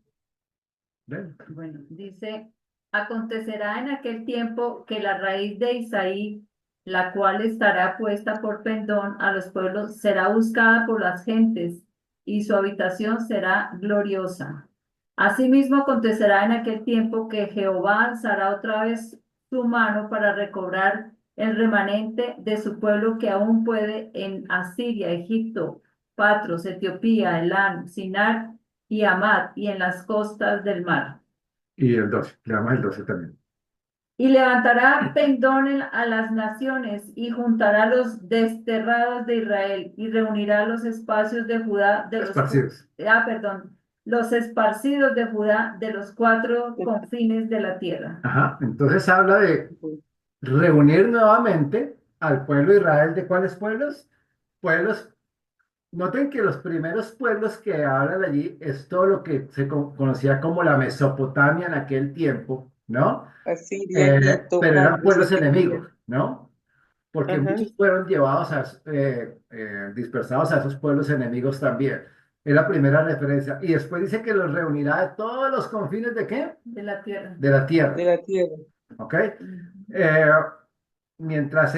Speaker 1: ¿Ven?
Speaker 4: Bueno, dice, acontecerá en aquel tiempo que la raíz de Isaí, la cual estará puesta por pendón a los pueblos, será buscada por las gentes, y su habitación será gloriosa. Asimismo acontecerá en aquel tiempo que Jehová alzará otra vez su mano para recobrar el remanente de su pueblo que aún puede en Asiria, Egipto, Patros, Etiopía, Elán, Sinar y Amad, y en las costas del mar.
Speaker 1: Y el 12, le damos el 12 también.
Speaker 4: Y levantará pendón a las naciones, y juntará los desterrados de Israel, y reunirá los espacios de Judá de
Speaker 1: Esparcidos.
Speaker 4: los esparcidos de Judá de los cuatro confines de la tierra.
Speaker 1: Ajá, entonces habla de reunir nuevamente al pueblo de Israel. ¿De cuáles pueblos? Pueblos. Noten que los primeros pueblos que hablan allí es todo lo que se conocía como la Mesopotamia en aquel tiempo, ¿no?
Speaker 3: Asiria, Egipto,
Speaker 1: Pero eran
Speaker 3: Patros,
Speaker 1: pueblos
Speaker 3: Etiopía.
Speaker 1: enemigos, ¿no? Porque
Speaker 3: Ajá.
Speaker 1: muchos fueron llevados dispersados a esos pueblos enemigos también. Es la primera referencia. Y después dice que los reunirá de todos los confines de ¿qué?
Speaker 4: De la tierra.
Speaker 1: De la tierra.
Speaker 3: De la tierra.
Speaker 1: ¿Ok? Mientras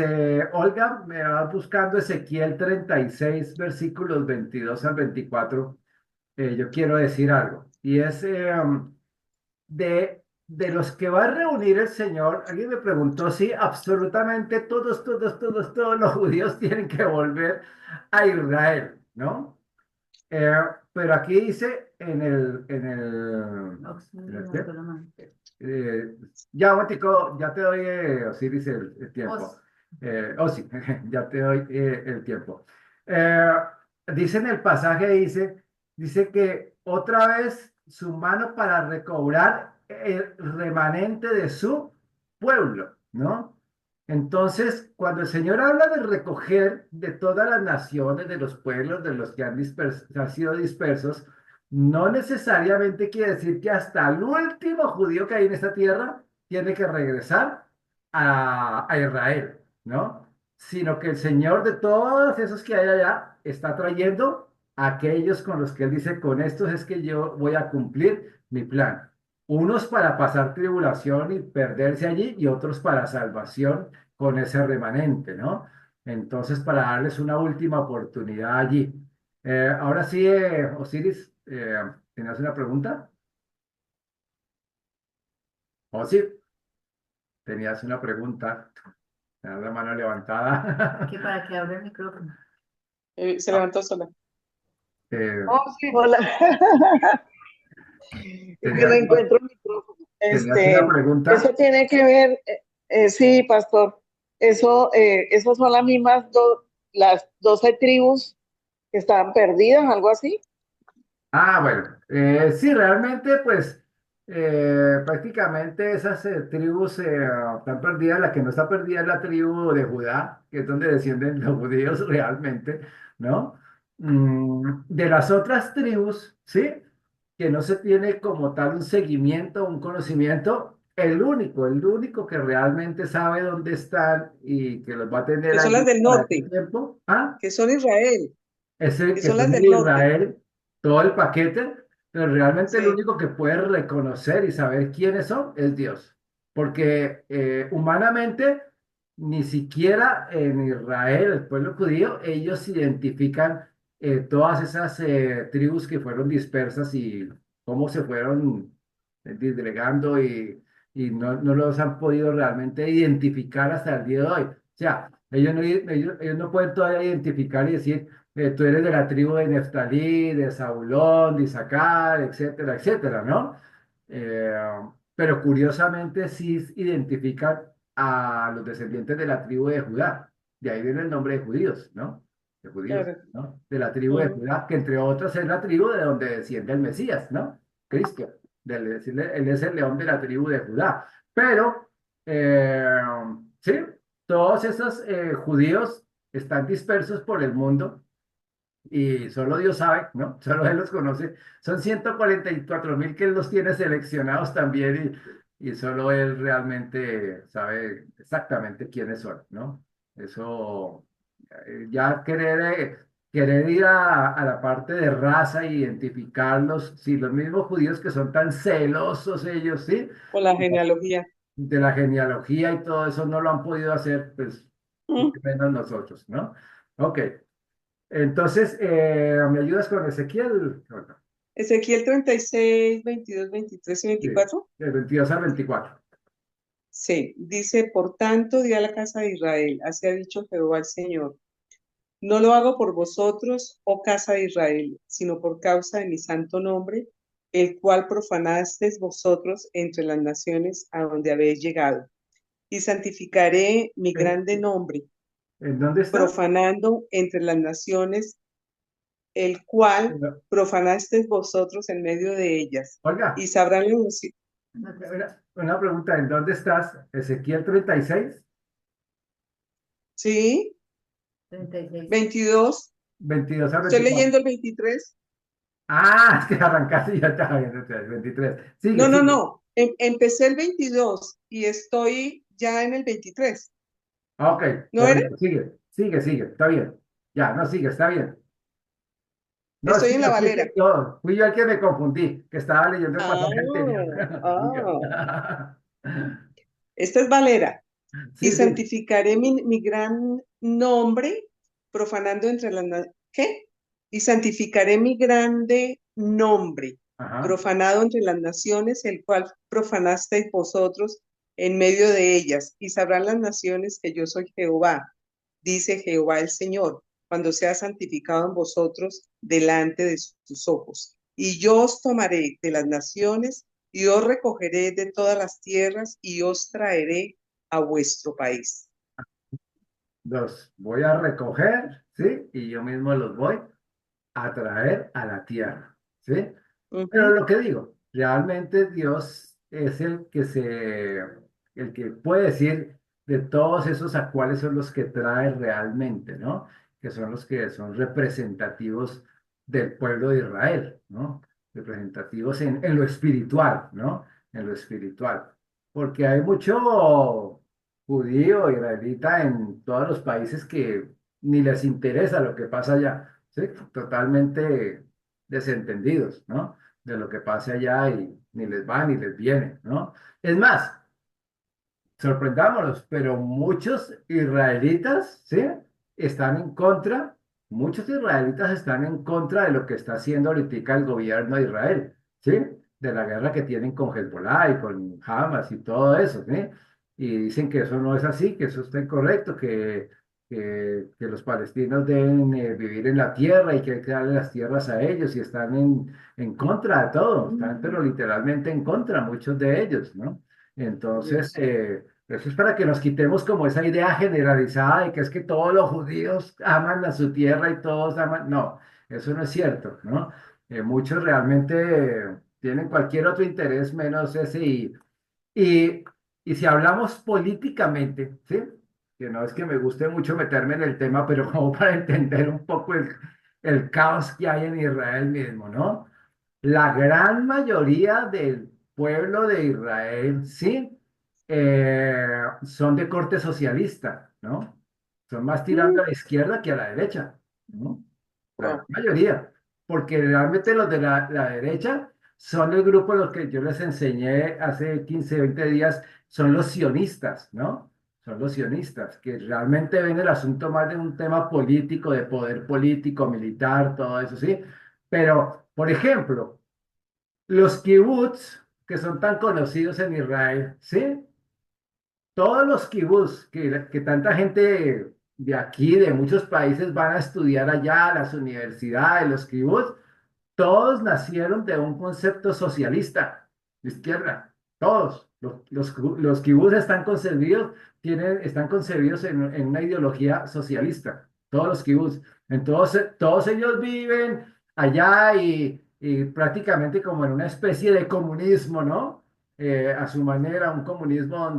Speaker 1: Olga me va buscando Ezequiel 36, versículos 22 al 24, yo quiero decir algo. Y es de los que va a reunir el Señor. Alguien me preguntó si absolutamente todos los judíos tienen que volver a Israel, ¿no? Pero aquí dice eh, ya, Botico, ya te doy, Osiris, el tiempo. Sí, ya te doy el tiempo. Dice en el pasaje, dice, dice que otra vez su mano para recobrar el remanente de su pueblo, ¿no? Entonces, cuando el Señor habla de recoger de todas las naciones, de los pueblos, de los que han sido dispersos, no necesariamente quiere decir que hasta el último judío que hay en esta tierra tiene que regresar a Israel, ¿no? Sino que el Señor de todos esos que hay allá está trayendo a aquellos con los que Él dice, con estos es que yo voy a cumplir mi plan. Unos para pasar tribulación y perderse allí y otros para salvación con ese remanente, ¿no? Entonces, para darles una última oportunidad allí. Ahora sí, Osiris, ¿tenías una pregunta? ¿O sí? ¿Tenías una pregunta? Tenías la mano levantada.
Speaker 4: Que para que abra el micrófono.
Speaker 3: Se levantó sola.
Speaker 1: Eh,
Speaker 2: Oh, sí.
Speaker 5: Hola, es que no
Speaker 1: ¿tenías,
Speaker 5: encuentro el micrófono.
Speaker 1: tenías una
Speaker 5: Eso
Speaker 1: pregunta?
Speaker 5: tiene que ver, sí, pastor, eso son las mismas las 12 tribus que estaban perdidas, algo así.
Speaker 1: Ah, bueno, sí, realmente, pues prácticamente esas tribus están perdidas. La que no está perdida es la tribu de Judá, que es donde descienden los judíos realmente, ¿no? De las otras tribus, ¿sí? Que no se tiene como tal un seguimiento, un conocimiento, el único que realmente sabe dónde están y que los va a tener
Speaker 3: Que son
Speaker 1: allí
Speaker 3: las del
Speaker 1: para ese
Speaker 3: norte,
Speaker 1: tiempo, ¿ah?
Speaker 3: que son Israel,
Speaker 1: Ese
Speaker 3: que
Speaker 1: que
Speaker 3: son las
Speaker 1: son de
Speaker 3: del norte.
Speaker 1: Israel, todo el paquete, pero realmente el
Speaker 3: Sí.
Speaker 1: único que puede reconocer y saber quiénes son es Dios. Porque humanamente, ni siquiera en Israel, el pueblo judío, ellos identifican todas esas tribus que fueron dispersas y cómo se fueron disgregando y no los han podido realmente identificar hasta el día de hoy. O sea, ellos no pueden todavía identificar y decir, tú eres de la tribu de Neftalí, de Zabulón, de Isaacar, etcétera, etcétera, ¿no? Eh, pero curiosamente sí identifican a los descendientes de la tribu de Judá. De ahí viene el nombre de judíos, ¿no? De judíos,
Speaker 3: Claro.
Speaker 1: ¿no? De la tribu de
Speaker 3: Mm.
Speaker 1: Judá, que entre otros es la tribu de donde desciende el Mesías, ¿no? Cristo. Él es el león de la tribu de Judá. Pero, eh, sí, todos esos judíos están dispersos por el mundo y solo Dios sabe, ¿no? Solo Él los conoce. Son 144.000 que Él los tiene seleccionados también y solo Él realmente sabe exactamente quiénes son, ¿no? Eso, ya querer ir a la parte de raza e identificarlos, si los mismos judíos que son tan celosos ellos, ¿sí?
Speaker 3: Con la genealogía.
Speaker 1: De la genealogía y todo eso no lo han podido hacer, pues,
Speaker 3: Mm.
Speaker 1: mucho menos nosotros, ¿no? Ok. Entonces, ¿me ayudas con Ezequiel? Bueno,
Speaker 3: Ezequiel 36, 22, 23 y
Speaker 1: sí,
Speaker 3: 24.
Speaker 1: del 22 al 24.
Speaker 3: Sí, dice, por tanto, di a la casa de Israel, así ha dicho Jehová el Señor. No lo hago por vosotros, oh casa de Israel, sino por causa de mi santo nombre, el cual profanasteis vosotros entre las naciones a donde habéis llegado. Y santificaré mi
Speaker 1: ¿En,
Speaker 3: grande nombre,
Speaker 1: en dónde está?
Speaker 3: profanando entre las naciones, el cual
Speaker 1: Bueno,
Speaker 3: profanasteis vosotros en medio de ellas. Y
Speaker 1: Olga,
Speaker 3: sabrán los...
Speaker 1: una pregunta, ¿en dónde estás? ¿Ezequiel 36?
Speaker 3: Sí,
Speaker 4: 36.
Speaker 3: 22.
Speaker 1: 22 al
Speaker 3: Estoy
Speaker 1: 24.
Speaker 3: leyendo el 23.
Speaker 1: Ah, es que arrancaste y ya estaba viendo el 23. Sigue,
Speaker 3: No, no,
Speaker 1: sigue.
Speaker 3: no. Empecé el 22 y estoy ya en el 23.
Speaker 1: Ah, ok,
Speaker 3: ¿No era?
Speaker 1: correcto, sigue, está bien. Ya, no sigue, está bien. No,
Speaker 3: Estoy en la
Speaker 1: fui
Speaker 3: Valera.
Speaker 1: fui yo el que me confundí, que estaba leyendo el
Speaker 3: Ah,
Speaker 1: pasaje anterior.
Speaker 3: ah. Esta es Valera. Y
Speaker 1: Sí, sí.
Speaker 3: santificaré mi gran nombre, profanando entre las... ¿Qué? Y santificaré mi grande nombre,
Speaker 1: Ajá.
Speaker 3: profanado entre las naciones, el cual profanasteis vosotros en medio de ellas. Y sabrán las naciones que yo soy Jehová, dice Jehová el Señor, cuando sea santificado en vosotros delante de sus ojos. Y yo os tomaré de las naciones y os recogeré de todas las tierras y os traeré a vuestro país.
Speaker 1: Los voy a recoger, ¿sí? Y yo mismo los voy. a traer a la tierra, ¿sí? Pero
Speaker 3: Ujú.
Speaker 1: lo que digo, realmente Dios es el que puede decir de todos esos a cuáles son los que trae realmente, ¿no? Que son los que son representativos del pueblo de Israel, ¿no? Representativos en lo espiritual, ¿no? En lo espiritual. Porque hay mucho judío, israelita en todos los países que ni les interesa lo que pasa allá, ¿sí? Totalmente desentendidos, ¿no? De lo que pase allá y ni les va ni les viene, ¿no? Es más, sorprendámonos, pero muchos israelitas, ¿sí? Están en contra, muchos israelitas están en contra de lo que está haciendo ahorita el gobierno de Israel, ¿sí? De la guerra que tienen con Hezbollah y con Hamas y todo eso, ¿sí? Y dicen que eso no es así, que eso está incorrecto, que los palestinos deben vivir en la tierra y que hay que darle las tierras a ellos y están en contra de todo, están pero literalmente en contra, muchos de ellos, ¿no? Entonces,
Speaker 3: Dios.
Speaker 1: eso es para que nos quitemos como esa idea generalizada de que es que todos los judíos aman a su tierra y todos aman. No, eso no es cierto, ¿no? Muchos realmente tienen cualquier otro interés menos ese. Y, y si hablamos políticamente, ¿sí? Que no es que me guste mucho meterme en el tema, pero como para entender un poco el caos que hay en Israel mismo, ¿no? La gran mayoría del pueblo de Israel, sí, son de corte socialista, ¿no? Son más tirando
Speaker 3: Mm,
Speaker 1: a la izquierda que a la derecha, ¿no? La gran
Speaker 3: wow.
Speaker 1: mayoría. Porque realmente los de la derecha son el grupo, los que yo les enseñé hace 15 20 días, son los sionistas, ¿no? Son los sionistas, que realmente ven el asunto más de un tema político, de poder político, militar, todo eso, ¿sí? Pero, por ejemplo, los kibbutz, que son tan conocidos en Israel, ¿sí? Todos los kibbutz, que tanta gente de aquí, de muchos países, van a estudiar allá, a las universidades, los kibbutz, todos nacieron de un concepto socialista, de izquierda, todos. Los kibbutz están concebidos, están concebidos en una ideología socialista, todos los kibbutz. Entonces, todos ellos viven allá y prácticamente como en una especie de comunismo, ¿no? A su manera, un comunismo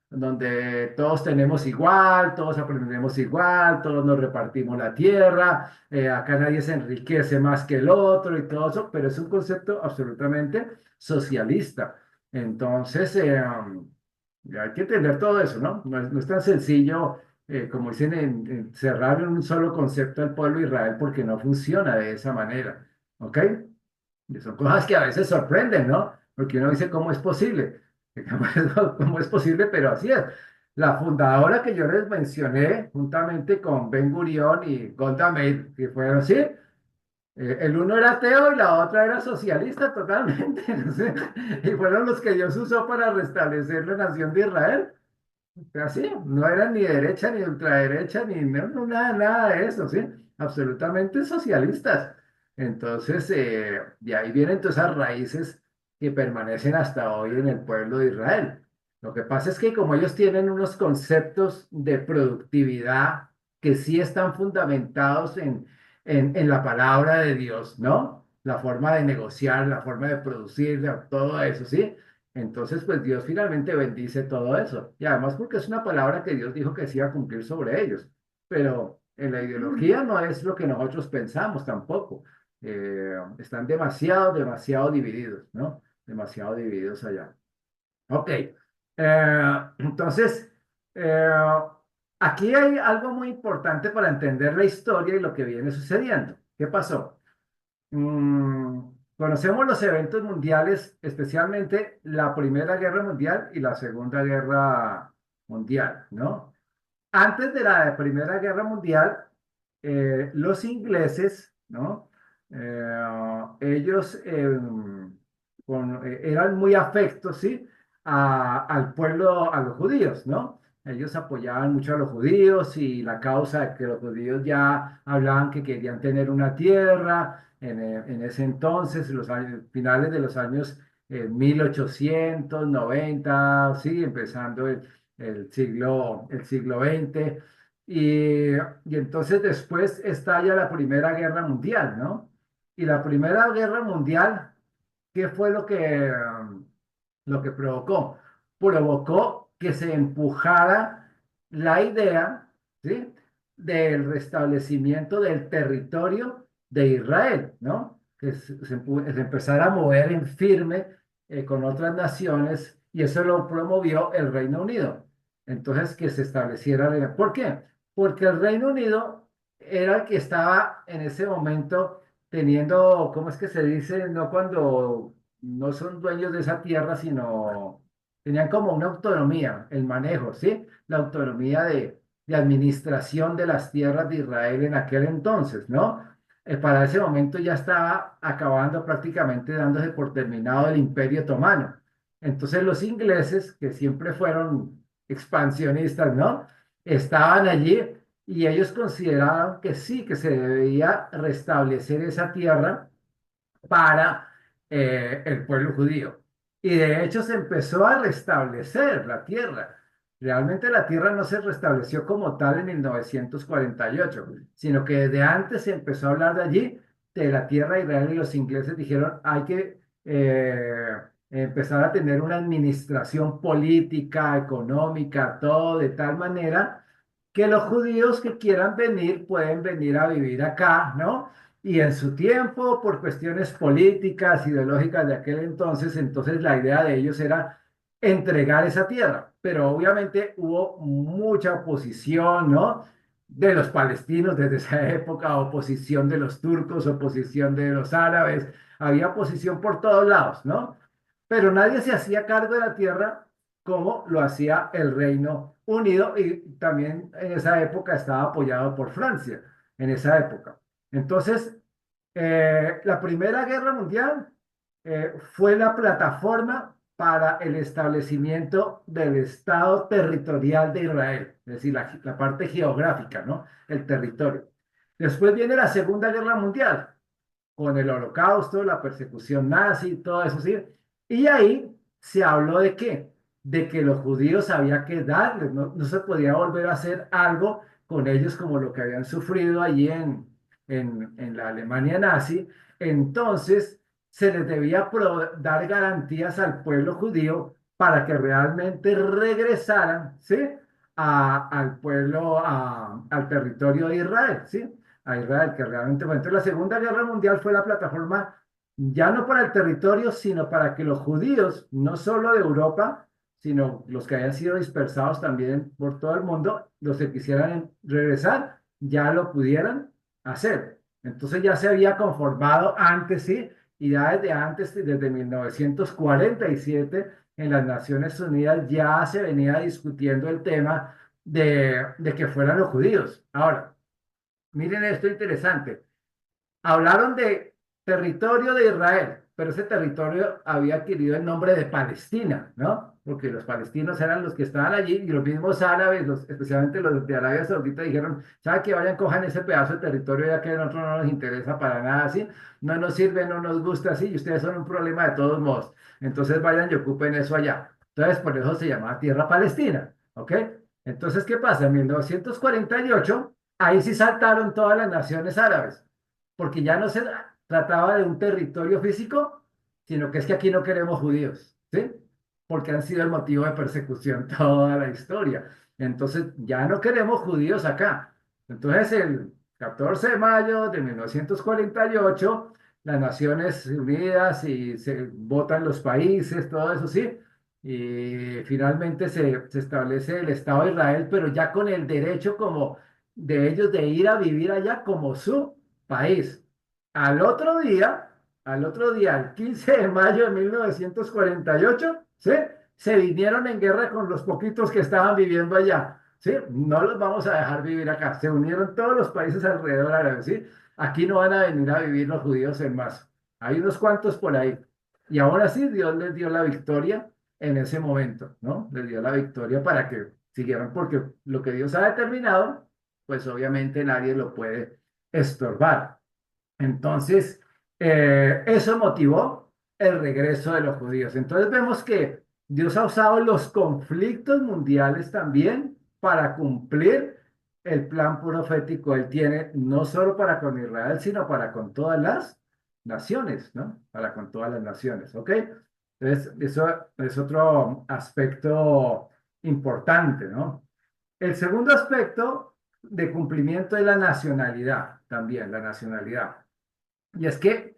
Speaker 1: donde todos tenemos igual, todos aprendemos igual, todos nos repartimos la tierra, acá nadie se enriquece más que el otro y todo eso, pero es un concepto absolutamente socialista. Entonces, hay que entender todo eso, ¿no? No es tan sencillo, como dicen, en cerrar en un solo concepto al pueblo de Israel porque no funciona de esa manera, ¿ok? Y son cosas que a veces sorprenden, ¿no? Porque uno dice, ¿cómo es posible? ¿Cómo es posible? Pero así es. La fundadora que yo les mencioné, juntamente con Ben Gurión y Golda Meir, que fueron así, el uno era ateo y la otra era socialista totalmente, no sé, y fueron los que Dios usó para restablecer la nación de Israel. Así, no eran ni derecha ni ultraderecha ni nada de eso, ¿sí? Absolutamente socialistas. Entonces, de ahí vienen todas esas raíces que permanecen hasta hoy en el pueblo de Israel. Lo que pasa es que como ellos tienen unos conceptos de productividad que sí están fundamentados en la palabra de Dios, ¿no? La forma de negociar, la forma de producir, todo eso, ¿sí? Entonces, pues Dios finalmente bendice todo eso. Y además porque es una palabra que Dios dijo que se iba a cumplir sobre ellos. Pero en la ideología no es lo que nosotros pensamos tampoco. Están demasiado divididos, ¿no? Demasiado divididos allá. Ok. Entonces, eh, aquí hay algo muy importante para entender la historia y lo que viene sucediendo. ¿Qué pasó? Conocemos los eventos mundiales, especialmente la Primera Guerra Mundial y la Segunda Guerra Mundial, ¿no? Antes de la Primera Guerra Mundial, los ingleses, ¿no? Ellos eran muy afectos, ¿sí? Al pueblo, a los judíos, ¿no? Ellos apoyaban mucho a los judíos y la causa de que los judíos ya hablaban que querían tener una tierra en ese entonces, finales de los años 1890, sí, empezando el siglo XX. Y entonces después estalla la Primera Guerra Mundial, ¿no? Y la Primera Guerra Mundial, ¿qué fue lo que provocó? Provocó que se empujara la idea, ¿sí? Del restablecimiento del territorio de Israel, ¿no? Que se empezara a mover en firme con otras naciones y eso lo promovió el Reino Unido. Entonces, que se estableciera. ¿Por qué? Porque el Reino Unido era el que estaba en ese momento teniendo, ¿cómo es que se dice? No cuando no son dueños de esa tierra, sino tenían como una autonomía, el manejo, ¿sí? La autonomía de administración de las tierras de Israel en aquel entonces, ¿no? Para ese momento ya estaba acabando prácticamente dándose por terminado el Imperio Otomano. Entonces los ingleses, que siempre fueron expansionistas, ¿no? Estaban allí y ellos consideraban que sí, que se debía restablecer esa tierra para el pueblo judío. Y de hecho se empezó a restablecer la tierra. Realmente la tierra no se restableció como tal en 1948, sino que desde antes se empezó a hablar de allí, de la tierra de Israel, y los ingleses dijeron, hay que empezar a tener una administración política, económica, todo de tal manera que los judíos que quieran venir pueden venir a vivir acá, ¿no? Y en su tiempo, por cuestiones políticas, ideológicas de aquel entonces, entonces la idea de ellos era entregar esa tierra. Pero obviamente hubo mucha oposición, ¿no? De los palestinos desde esa época, oposición de los turcos, oposición de los árabes, había oposición por todos lados, ¿no? Pero nadie se hacía cargo de la tierra como lo hacía el Reino Unido y también en esa época estaba apoyado por Francia, en esa época. Entonces, la Primera Guerra Mundial fue la plataforma para el establecimiento del Estado territorial de Israel, es decir, la parte geográfica, ¿no? El territorio. Después viene la Segunda Guerra Mundial, con el Holocausto, la persecución nazi, todo eso, ¿sí? Y ahí se habló de qué, de que los judíos había que darles, no se podía volver a hacer algo con ellos como lo que habían sufrido allí en la Alemania nazi. Entonces se les debía dar garantías al pueblo judío para que realmente regresaran, ¿sí? Al pueblo, al territorio de Israel, ¿sí? A Israel, que realmente fue. Entonces, la Segunda Guerra Mundial fue la plataforma ya no para el territorio, sino para que los judíos, no solo de Europa, sino los que habían sido dispersados también por todo el mundo, los que quisieran regresar, ya lo pudieran hacer. Entonces ya se había conformado antes, sí, y ya desde antes, desde 1947, en las Naciones Unidas ya se venía discutiendo el tema de que fueran los judíos. Ahora, miren esto interesante. Hablaron de territorio de Israel, pero ese territorio había adquirido el nombre de Palestina, ¿no? Porque los palestinos eran los que estaban allí y los mismos árabes, especialmente los de Arabia Saudita, dijeron, ¿sabe qué? Vayan, cojan ese pedazo de territorio ya que a nosotros no nos interesa para nada así, no nos sirve, no nos gusta así y ustedes son un problema de todos modos. Entonces vayan y ocupen eso allá. Entonces, por eso se llamaba Tierra Palestina, ¿ok? Entonces, ¿qué pasa? En 1948, ahí sí saltaron todas las naciones árabes porque ya no se trataba de un territorio físico, sino que es que aquí no queremos judíos, ¿sí? Porque han sido el motivo de persecución toda la historia. Entonces, ya no queremos judíos acá. Entonces, el 14 de mayo de 1948, las Naciones Unidas y se votan los países, todo eso, sí. Y finalmente se establece el Estado de Israel, pero ya con el derecho como de ellos de ir a vivir allá como su país. Al otro día, el 15 de mayo de 1948, ¿sí? Se vinieron en guerra con los poquitos que estaban viviendo allá, ¿sí? No los vamos a dejar vivir acá. Se unieron todos los países alrededor árabes, ¿sí? Aquí no van a venir a vivir los judíos en masa. Hay unos cuantos por ahí. Y ahora sí, Dios les dio la victoria en ese momento, ¿no? Les dio la victoria para que siguieran, porque lo que Dios ha determinado, pues obviamente nadie lo puede estorbar. Entonces, eso motivó el regreso de los judíos. Entonces vemos que Dios ha usado los conflictos mundiales también para cumplir el plan profético Él tiene no solo para con Israel, sino para con todas las naciones, ¿no? Para con todas las naciones, ¿ok? Entonces, eso es otro aspecto importante, ¿no? El segundo aspecto de cumplimiento es la nacionalidad, también la nacionalidad. Y es que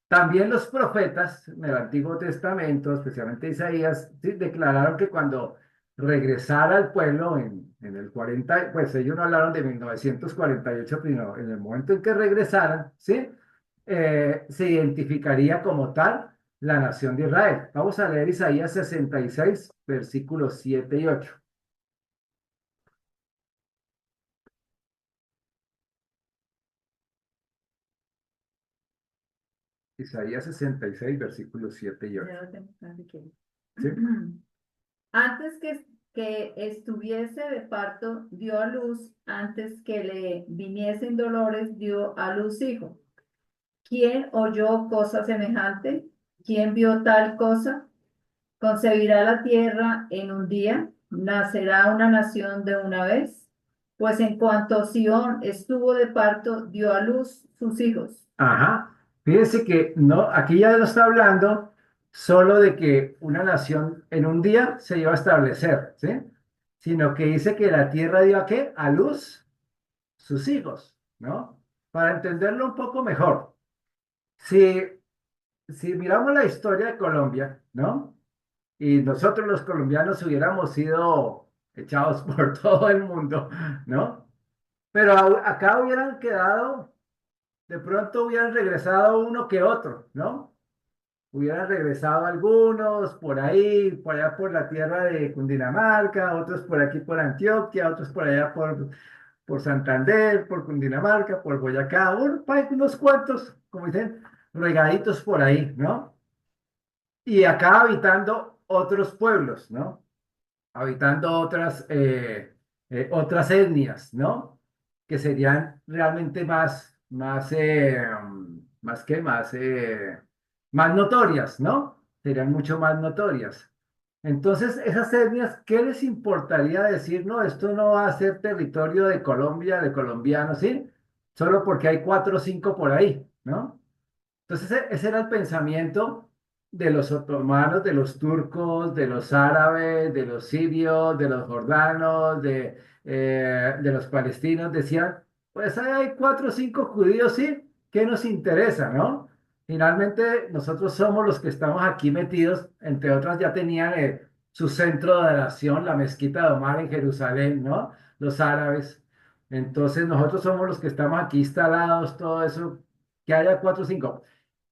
Speaker 1: también los profetas en el Antiguo Testamento, especialmente Isaías, sí, declararon que cuando regresara al pueblo en el 40, pues ellos no hablaron de 1948, sino en el momento en que regresaran, ¿sí? Se identificaría como tal la nación de Israel. Vamos a leer Isaías 66, versículos 7 y 8. Isaías 66, versículos 7 y 8.
Speaker 4: Ya lo tengo, si quieres.
Speaker 1: ¿Sí?
Speaker 4: Antes que estuviese de parto, dio a luz, antes que le viniesen dolores, dio a luz hijo. ¿Quién oyó cosa semejante? ¿Quién vio tal cosa? ¿Concebirá la tierra en un día? ¿Nacerá una nación de una vez? Pues en cuanto Sión estuvo de parto, dio a luz sus hijos.
Speaker 1: Ajá. Fíjense que no, aquí ya no está hablando solo de que una nación en un día se iba a establecer, ¿sí? Sino que dice que la tierra dio a qué? A luz sus hijos, ¿no? Para entenderlo un poco mejor. Si, si miramos la historia de Colombia, ¿no? Y nosotros los colombianos hubiéramos sido echados por todo el mundo, ¿no? Pero acá hubieran quedado, de pronto hubieran regresado uno que otro, ¿no? Hubieran regresado algunos por allá por la tierra de Cundinamarca, otros por aquí por Antioquia, otros por allá por Santander, por Cundinamarca, por Boyacá, unos cuantos, como dicen, regaditos por ahí, ¿no? Y acá habitando otros pueblos, ¿no? Habitando otras etnias, ¿no? Que serían realmente más notorias, ¿no? Serían mucho más notorias. Entonces, esas etnias, ¿qué les importaría decir? No, esto no va a ser territorio de Colombia, de colombianos, ¿sí? Solo porque hay cuatro o cinco por ahí, ¿no? Entonces, ese era el pensamiento de los otomanos, de los turcos, de los árabes, de los sirios, de los jordanos, de los palestinos. Decían, pues ahí hay cuatro o cinco judíos, sí, ¿qué nos interesa, no? Finalmente, nosotros somos los que estamos aquí metidos, entre otras ya tenían su centro de adoración, la mezquita de Omar en Jerusalén, ¿no? Los árabes. Entonces, nosotros somos los que estamos aquí instalados, todo eso, que haya cuatro o cinco,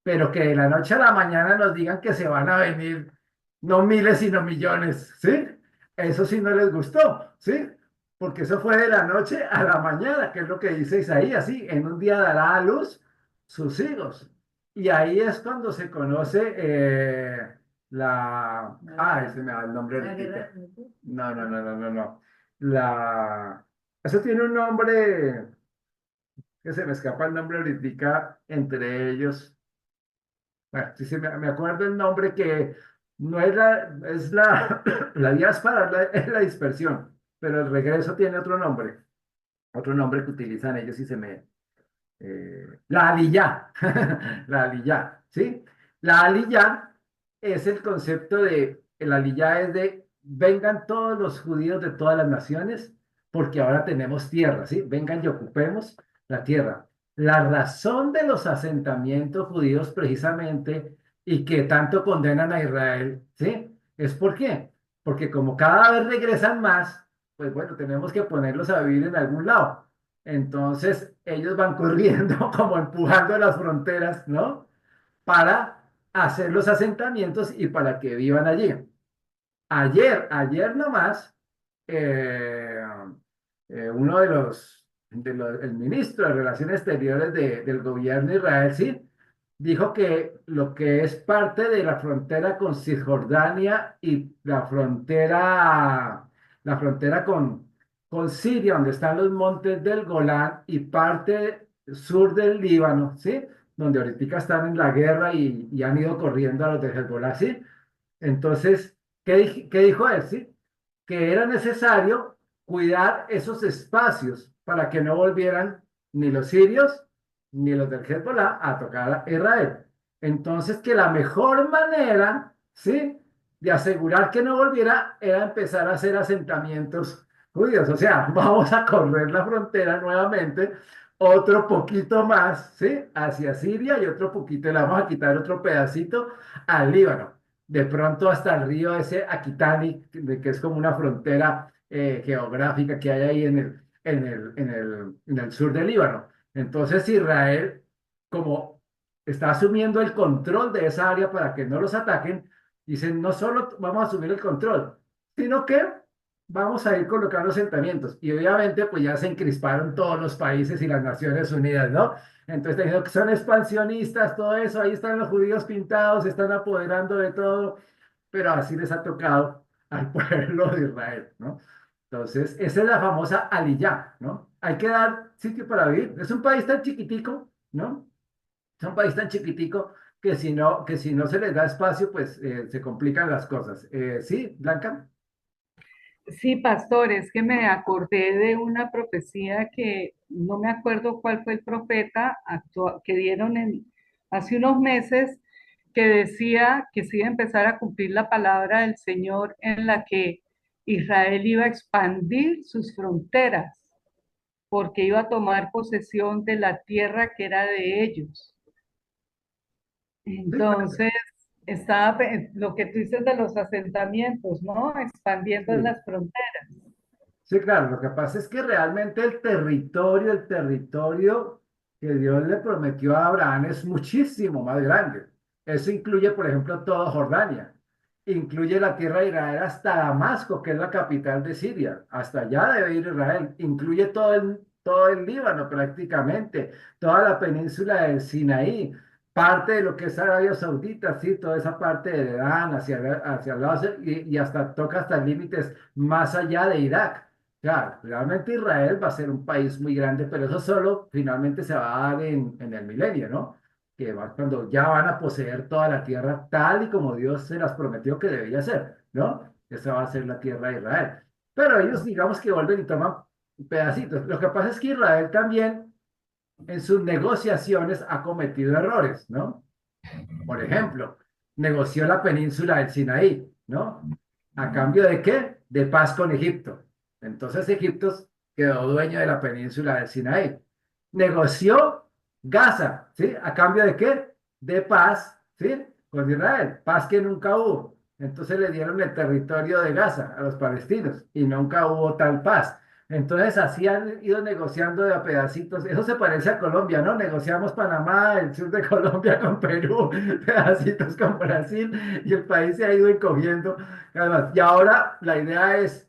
Speaker 1: pero que de la noche a la mañana nos digan que se van a venir no miles, sino millones, ¿sí? Eso sí no les gustó, ¿sí? Porque eso fue de la noche a la mañana, que es lo que dice Isaías, ¿sí? En un día dará a luz sus hijos. Y ahí es cuando se conoce ese me da el nombre
Speaker 4: La guerra
Speaker 1: ahorita.
Speaker 4: de México.
Speaker 1: No. Eso tiene un nombre que se me escapa el nombre ahorita entre ellos. Bueno, sí, me acuerdo el nombre que no es la diáspora, es la dispersión, pero el regreso tiene otro nombre que utilizan ellos y la aliyá, la aliyá, ¿sí? La aliyá es el concepto el aliyá es de vengan todos los judíos de todas las naciones, porque ahora tenemos tierra, ¿sí? Vengan y ocupemos la tierra. La razón de los asentamientos judíos precisamente y que tanto condenan a Israel, ¿sí? ¿Es por qué? Porque como cada vez regresan más, pues bueno, tenemos que ponerlos a vivir en algún lado. Entonces, ellos van corriendo, como empujando las fronteras, ¿no? Para hacer los asentamientos y para que vivan allí. Ayer nomás, eh, uno el ministro de Relaciones Exteriores del gobierno de Israel, sí, dijo que lo que es parte de la frontera con Cisjordania y la frontera con Siria, donde están los montes del Golán y parte sur del Líbano, ¿sí? Donde ahorita están en la guerra y han ido corriendo a los de Hezbollah, ¿sí? Entonces, ¿qué dijo él? ¿Sí? Que era necesario cuidar esos espacios para que no volvieran ni los sirios ni los del Hezbollah a tocar a Israel. Entonces, que la mejor manera, ¿sí?, de asegurar que no volviera era empezar a hacer asentamientos judíos. O sea, vamos a correr la frontera nuevamente, otro poquito más, ¿sí?, hacia Siria y otro poquito, le vamos a quitar otro pedacito al Líbano. De pronto hasta el río ese Aquitani, que es como una frontera geográfica que hay ahí en el sur del Líbano. Entonces Israel, como está asumiendo el control de esa área para que no los ataquen, dicen, no solo vamos a asumir el control, sino que vamos a ir colocando asentamientos. Y obviamente, pues ya se encrisparon todos los países y las Naciones Unidas, ¿no? Entonces, te digo que son expansionistas, todo eso, ahí están los judíos pintados, se están apoderando de todo, pero así les ha tocado al pueblo de Israel, ¿no? Entonces, esa es la famosa aliyá, ¿no? Hay que dar sitio para vivir. Es un país tan chiquitico, ¿no? Es un país tan chiquitico que si no se les da espacio, pues se complican las cosas. ¿Sí, Blanca?
Speaker 2: Sí, pastor, es que me acordé de una profecía que no me acuerdo cuál fue el profeta que dieron hace unos meses, que decía que se iba a empezar a cumplir la palabra del Señor en la que Israel iba a expandir sus fronteras porque iba a tomar posesión de la tierra que era de ellos.
Speaker 1: Sí, claro.
Speaker 2: Entonces, lo que tú dices de los asentamientos, ¿no? Expandiendo
Speaker 1: Sí.
Speaker 2: las fronteras.
Speaker 1: Sí, claro, lo que pasa es que realmente el territorio que Dios le prometió a Abraham es muchísimo más grande. Eso incluye, por ejemplo, toda Jordania. Incluye la tierra de Israel hasta Damasco, que es la capital de Siria. Hasta allá debe ir Israel. Incluye todo el Líbano prácticamente, toda la península del Sinaí, parte de lo que es Arabia Saudita, sí, toda esa parte de Irán hacia el lado y hasta toca hasta límites más allá de Irak. Claro, realmente Israel va a ser un país muy grande, pero eso solo finalmente se va a dar en el milenio, ¿no? Que va cuando ya van a poseer toda la tierra tal y como Dios se las prometió que debía ser, ¿no? Esa va a ser la tierra de Israel. Pero ellos digamos que vuelven y toman pedacitos. Lo que pasa es que Israel también en sus negociaciones ha cometido errores, ¿no? Por ejemplo, negoció la península del Sinaí, ¿no? ¿A cambio de qué? De paz con Egipto. Entonces Egipto quedó dueño de la península del Sinaí. Negoció Gaza, ¿sí? ¿A cambio de qué? De paz, ¿sí? Con Israel, paz que nunca hubo. Entonces le dieron el territorio de Gaza a los palestinos y nunca hubo tal paz. Entonces así han ido negociando de a pedacitos. Eso se parece a Colombia, ¿no? Negociamos Panamá, el sur de Colombia con Perú, pedacitos con Brasil y el país se ha ido encogiendo cada vez más. Y ahora la idea es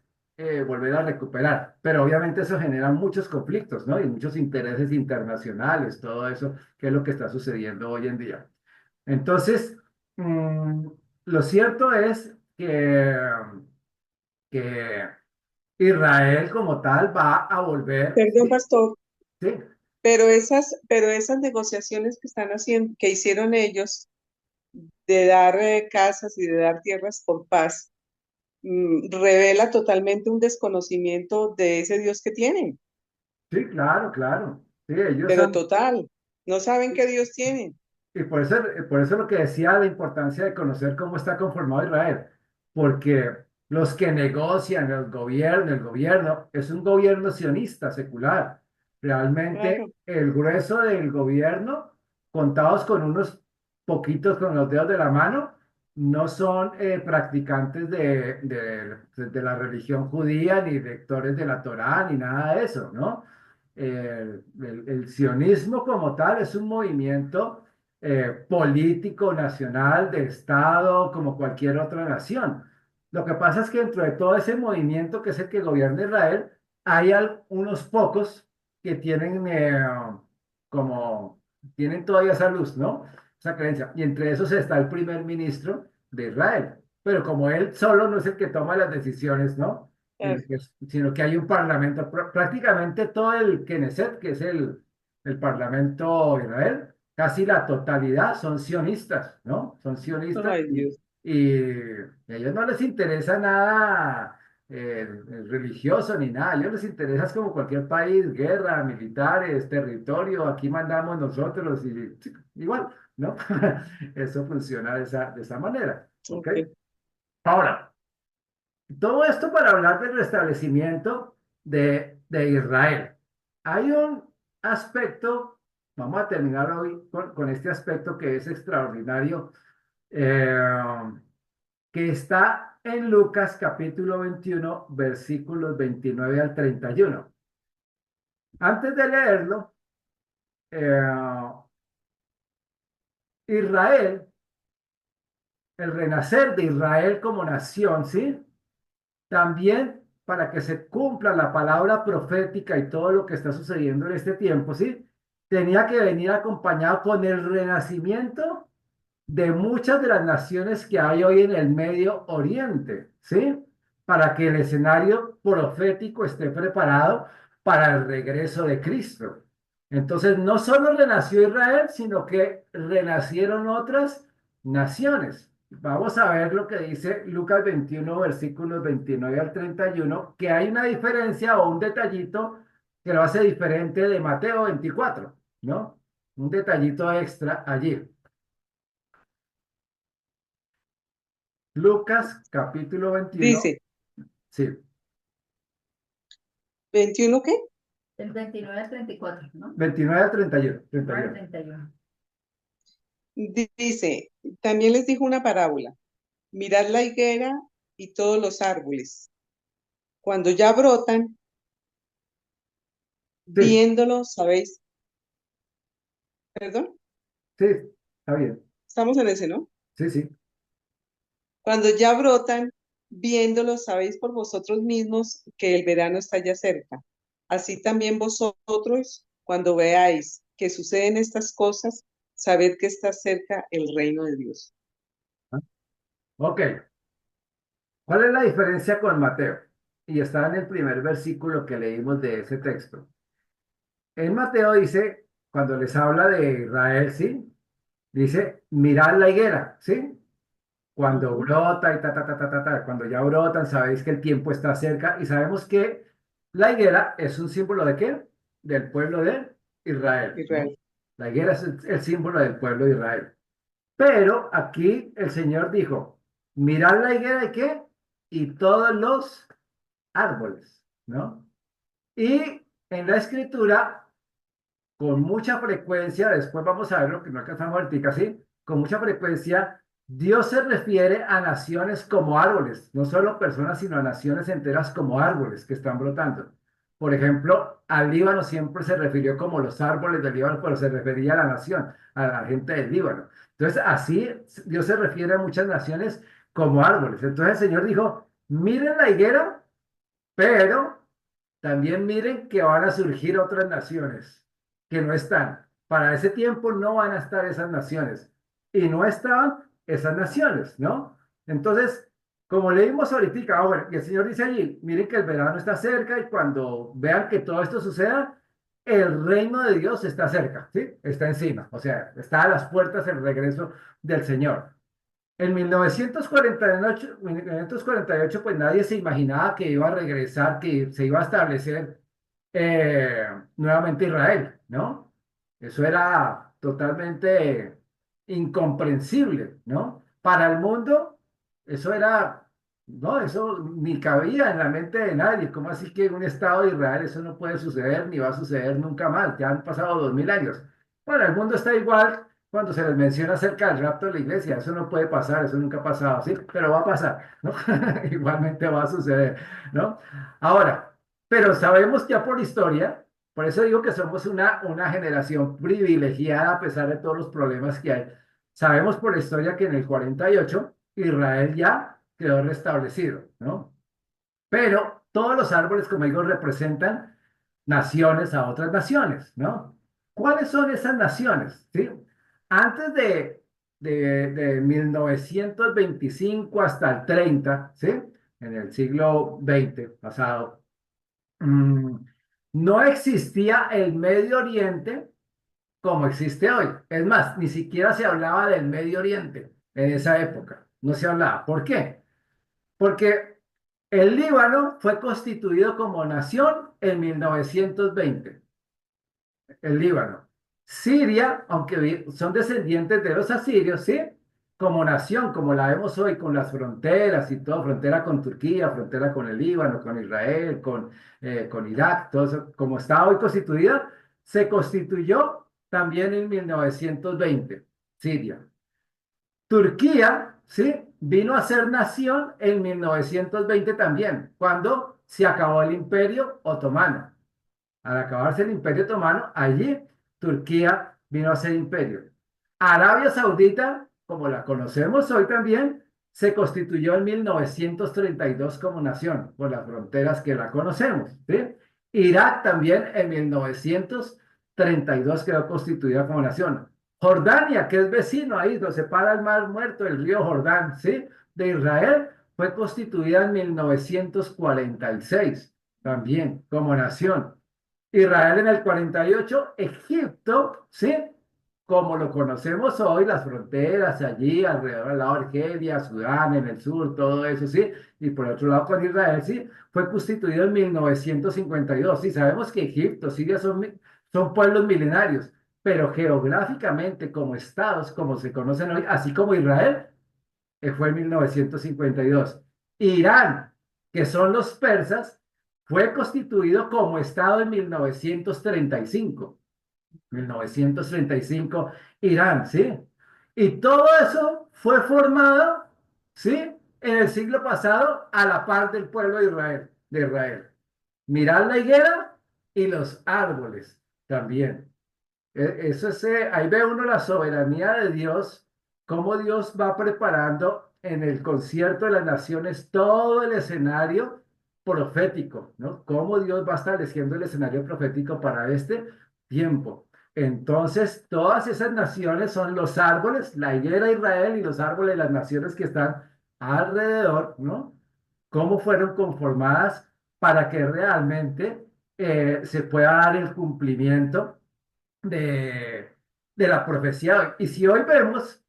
Speaker 1: volver a recuperar, pero obviamente eso genera muchos conflictos, ¿no? Y muchos intereses internacionales, todo eso, que es lo que está sucediendo hoy en día. Entonces, mm, lo cierto es que Israel como tal va a volver,
Speaker 3: Perdón,
Speaker 1: sí,
Speaker 3: pastor,
Speaker 1: sí,
Speaker 3: pero esas negociaciones que están haciendo, que hicieron ellos de dar casas y de dar tierras por paz, revela totalmente un desconocimiento de ese Dios que tienen,
Speaker 1: sí, claro, claro. Sí, ellos
Speaker 3: pero
Speaker 1: han,
Speaker 3: total, no saben qué Dios tienen.
Speaker 1: y por eso lo que decía la importancia de conocer cómo está conformado Israel, porque los que negocian el gobierno es un gobierno sionista, secular. Realmente
Speaker 3: Claro,
Speaker 1: el grueso del gobierno, contados con unos poquitos con los dedos de la mano, no son practicantes de la religión judía, ni lectores de la Torá, ni nada de eso, ¿no? El sionismo como tal es un movimiento político, nacional, de Estado, como cualquier otra nación. Lo que pasa es que dentro de todo ese movimiento que es el que gobierna Israel, hay unos pocos que como, tienen todavía esa luz, ¿no? Esa creencia. Y entre esos está el primer ministro de Israel. Pero como él solo no es el que toma las decisiones, ¿no?
Speaker 3: claro.
Speaker 1: Sino que hay un parlamento, prácticamente todo el Knesset, que es el parlamento de Israel, casi la totalidad son sionistas, ¿no? Son sionistas
Speaker 3: Ay, Dios.
Speaker 1: y a ellos no les interesa nada religioso ni nada. A ellos les interesa es como cualquier país, guerra, militares, territorio, aquí mandamos nosotros y sí, igual, ¿no? Eso funciona de esa manera, ¿ok?
Speaker 3: Ok.
Speaker 1: Ahora, todo esto para hablar del restablecimiento de Israel. Hay un aspecto, vamos a terminar hoy con este aspecto que es extraordinario, eh, que está en Lucas capítulo 21, versículos 29 al 31. Antes de leerlo, eh, Israel, el renacer de Israel como nación, ¿sí? También para que se cumpla la palabra profética y todo lo que está sucediendo en este tiempo, ¿sí? Tenía que venir acompañado con el renacimiento de muchas de las naciones que hay hoy en el Medio Oriente, ¿sí? Para que el escenario profético esté preparado para el regreso de Cristo. Entonces, no solo renació Israel, sino que renacieron otras naciones. Vamos a ver lo que dice Lucas 21, versículos 29 al 31, que hay una diferencia o un detallito que lo hace diferente de Mateo 24, ¿no? Un detallito extra allí. Lucas capítulo 21,
Speaker 3: Dice,
Speaker 1: sí,
Speaker 3: 21 ¿qué?
Speaker 4: El 29 al 34, ¿no?
Speaker 1: 29 al 31,
Speaker 4: Ah,
Speaker 1: 31.
Speaker 4: 31.
Speaker 3: Dice, también les dijo una parábola. Mirad la higuera y todos los árboles. Cuando ya brotan,
Speaker 1: Sí,
Speaker 3: viéndolos, ¿sabéis? Perdón,
Speaker 1: sí, está bien.
Speaker 3: estamos en ese, ¿no?
Speaker 1: Sí, sí.
Speaker 3: Cuando ya brotan, viéndolos, sabéis por vosotros mismos que el verano está ya cerca. Así también vosotros, cuando veáis que suceden estas cosas, sabed que está cerca el reino de Dios.
Speaker 1: Ok. ¿Cuál es la diferencia con Mateo? Y está en el primer versículo que leímos de ese texto. En Mateo dice, cuando les habla de Israel, ¿sí? Dice, mirad la higuera, ¿sí? Cuando
Speaker 3: Ujú.
Speaker 1: brota y cuando ya brotan, sabéis que el tiempo está cerca y sabemos que la higuera es un símbolo de qué? Del pueblo de Israel, ¿no?
Speaker 3: Israel.
Speaker 1: La higuera es el símbolo del pueblo de Israel. Pero aquí el Señor dijo, mirad la higuera y qué? Y todos los árboles, ¿no? Y en la escritura con mucha frecuencia, después vamos a ver lo que no alcanzamos ahorita, ¿sí? Con mucha frecuencia, Dios se refiere a naciones como árboles, no solo personas, sino a naciones enteras como árboles que están brotando. Por ejemplo, al Líbano siempre se refirió como los árboles del Líbano, pero se refería a la nación, a la gente del Líbano. Entonces, así Dios se refiere a muchas naciones como árboles. Entonces el Señor dijo, miren la higuera, pero también miren que van a surgir otras naciones que no están. Para ese tiempo no van a estar esas naciones. Y no estaban esas naciones, ¿no? Entonces, como leímos ahorita, bueno, y el Señor dice allí, miren que el verano está cerca y cuando vean que todo esto suceda, el reino de Dios está cerca, ¿sí? Está encima, o sea, está a las puertas el regreso del Señor. En 1948, pues nadie se imaginaba que iba a regresar, que se iba a establecer nuevamente Israel, ¿no? Eso era totalmente incomprensible, ¿no? Para el mundo, eso era, no, eso ni cabía en la mente de nadie. ¿Cómo así que en un Estado de Israel eso no puede suceder ni va a suceder nunca más? Ya han pasado 2000 años. Para el mundo está igual cuando se les menciona acerca del rapto de la iglesia. Eso no puede pasar, eso nunca ha pasado, ¿sí? Pero va a pasar, ¿no? Igualmente va a suceder, ¿no? Ahora, pero sabemos ya por historia, por eso digo que somos una generación privilegiada a pesar de todos los problemas que hay. Sabemos por la historia que en el 48 Israel ya quedó restablecido, ¿no? Pero todos los árboles, como digo, representan naciones a otras naciones, ¿no? ¿Cuáles son esas naciones? ¿Sí? Antes de 1925 hasta el 30, ¿sí? En el siglo XX pasado, mm, no existía el Medio Oriente como existe hoy. Es más, ni siquiera se hablaba del Medio Oriente en esa época. No se hablaba. ¿Por qué? Porque El Líbano fue constituido como nación en 1920. El Líbano. Siria, aunque son descendientes de los asirios, ¿sí? Como nación, como la vemos hoy, con las fronteras y todo, frontera con Turquía, frontera con el Líbano, con Israel, con Irak, todo eso, como está hoy constituida, se constituyó también en 1920, Siria. Turquía, ¿sí? Vino a ser nación en 1920 también, cuando se acabó el Imperio Otomano. Al acabarse el Imperio Otomano, allí Turquía vino a ser imperio. Arabia Saudita, como la conocemos hoy también, se constituyó en 1932 como nación, por las fronteras que la conocemos, ¿sí? Irak también en 1932 quedó constituida como nación. Jordania, que es vecino ahí, lo separa el Mar Muerto, el río Jordán, ¿sí? De Israel, fue constituida en 1946 también como nación. Israel en el 48, Egipto, ¿sí? Como lo conocemos hoy, las fronteras allí, alrededor del lado de Argelia, Sudán, en el sur, todo eso, ¿sí? Y por otro lado con Israel, ¿sí? Fue constituido en 1952. Sí, sabemos que Egipto, Siria son pueblos milenarios, pero geográficamente como estados, como se conocen hoy, así como Israel, fue en 1952. Irán, que son los persas, fue constituido como Estado en 1935. 1935, Irán, ¿sí? Y todo eso fue formado, ¿sí? En el siglo pasado a la par del pueblo de Israel. Mirad la higuera y los árboles también. Eso es, ahí ve uno la soberanía de Dios, cómo Dios va preparando en el concierto de las naciones todo el escenario profético, ¿no? Cómo Dios va estableciendo el escenario profético para este tiempo. Entonces, todas esas naciones son los árboles, la higuera de Israel y los árboles de las naciones que están alrededor, ¿no? Cómo fueron conformadas para que realmente se pueda dar el cumplimiento de, de la profecía. Y si hoy vemos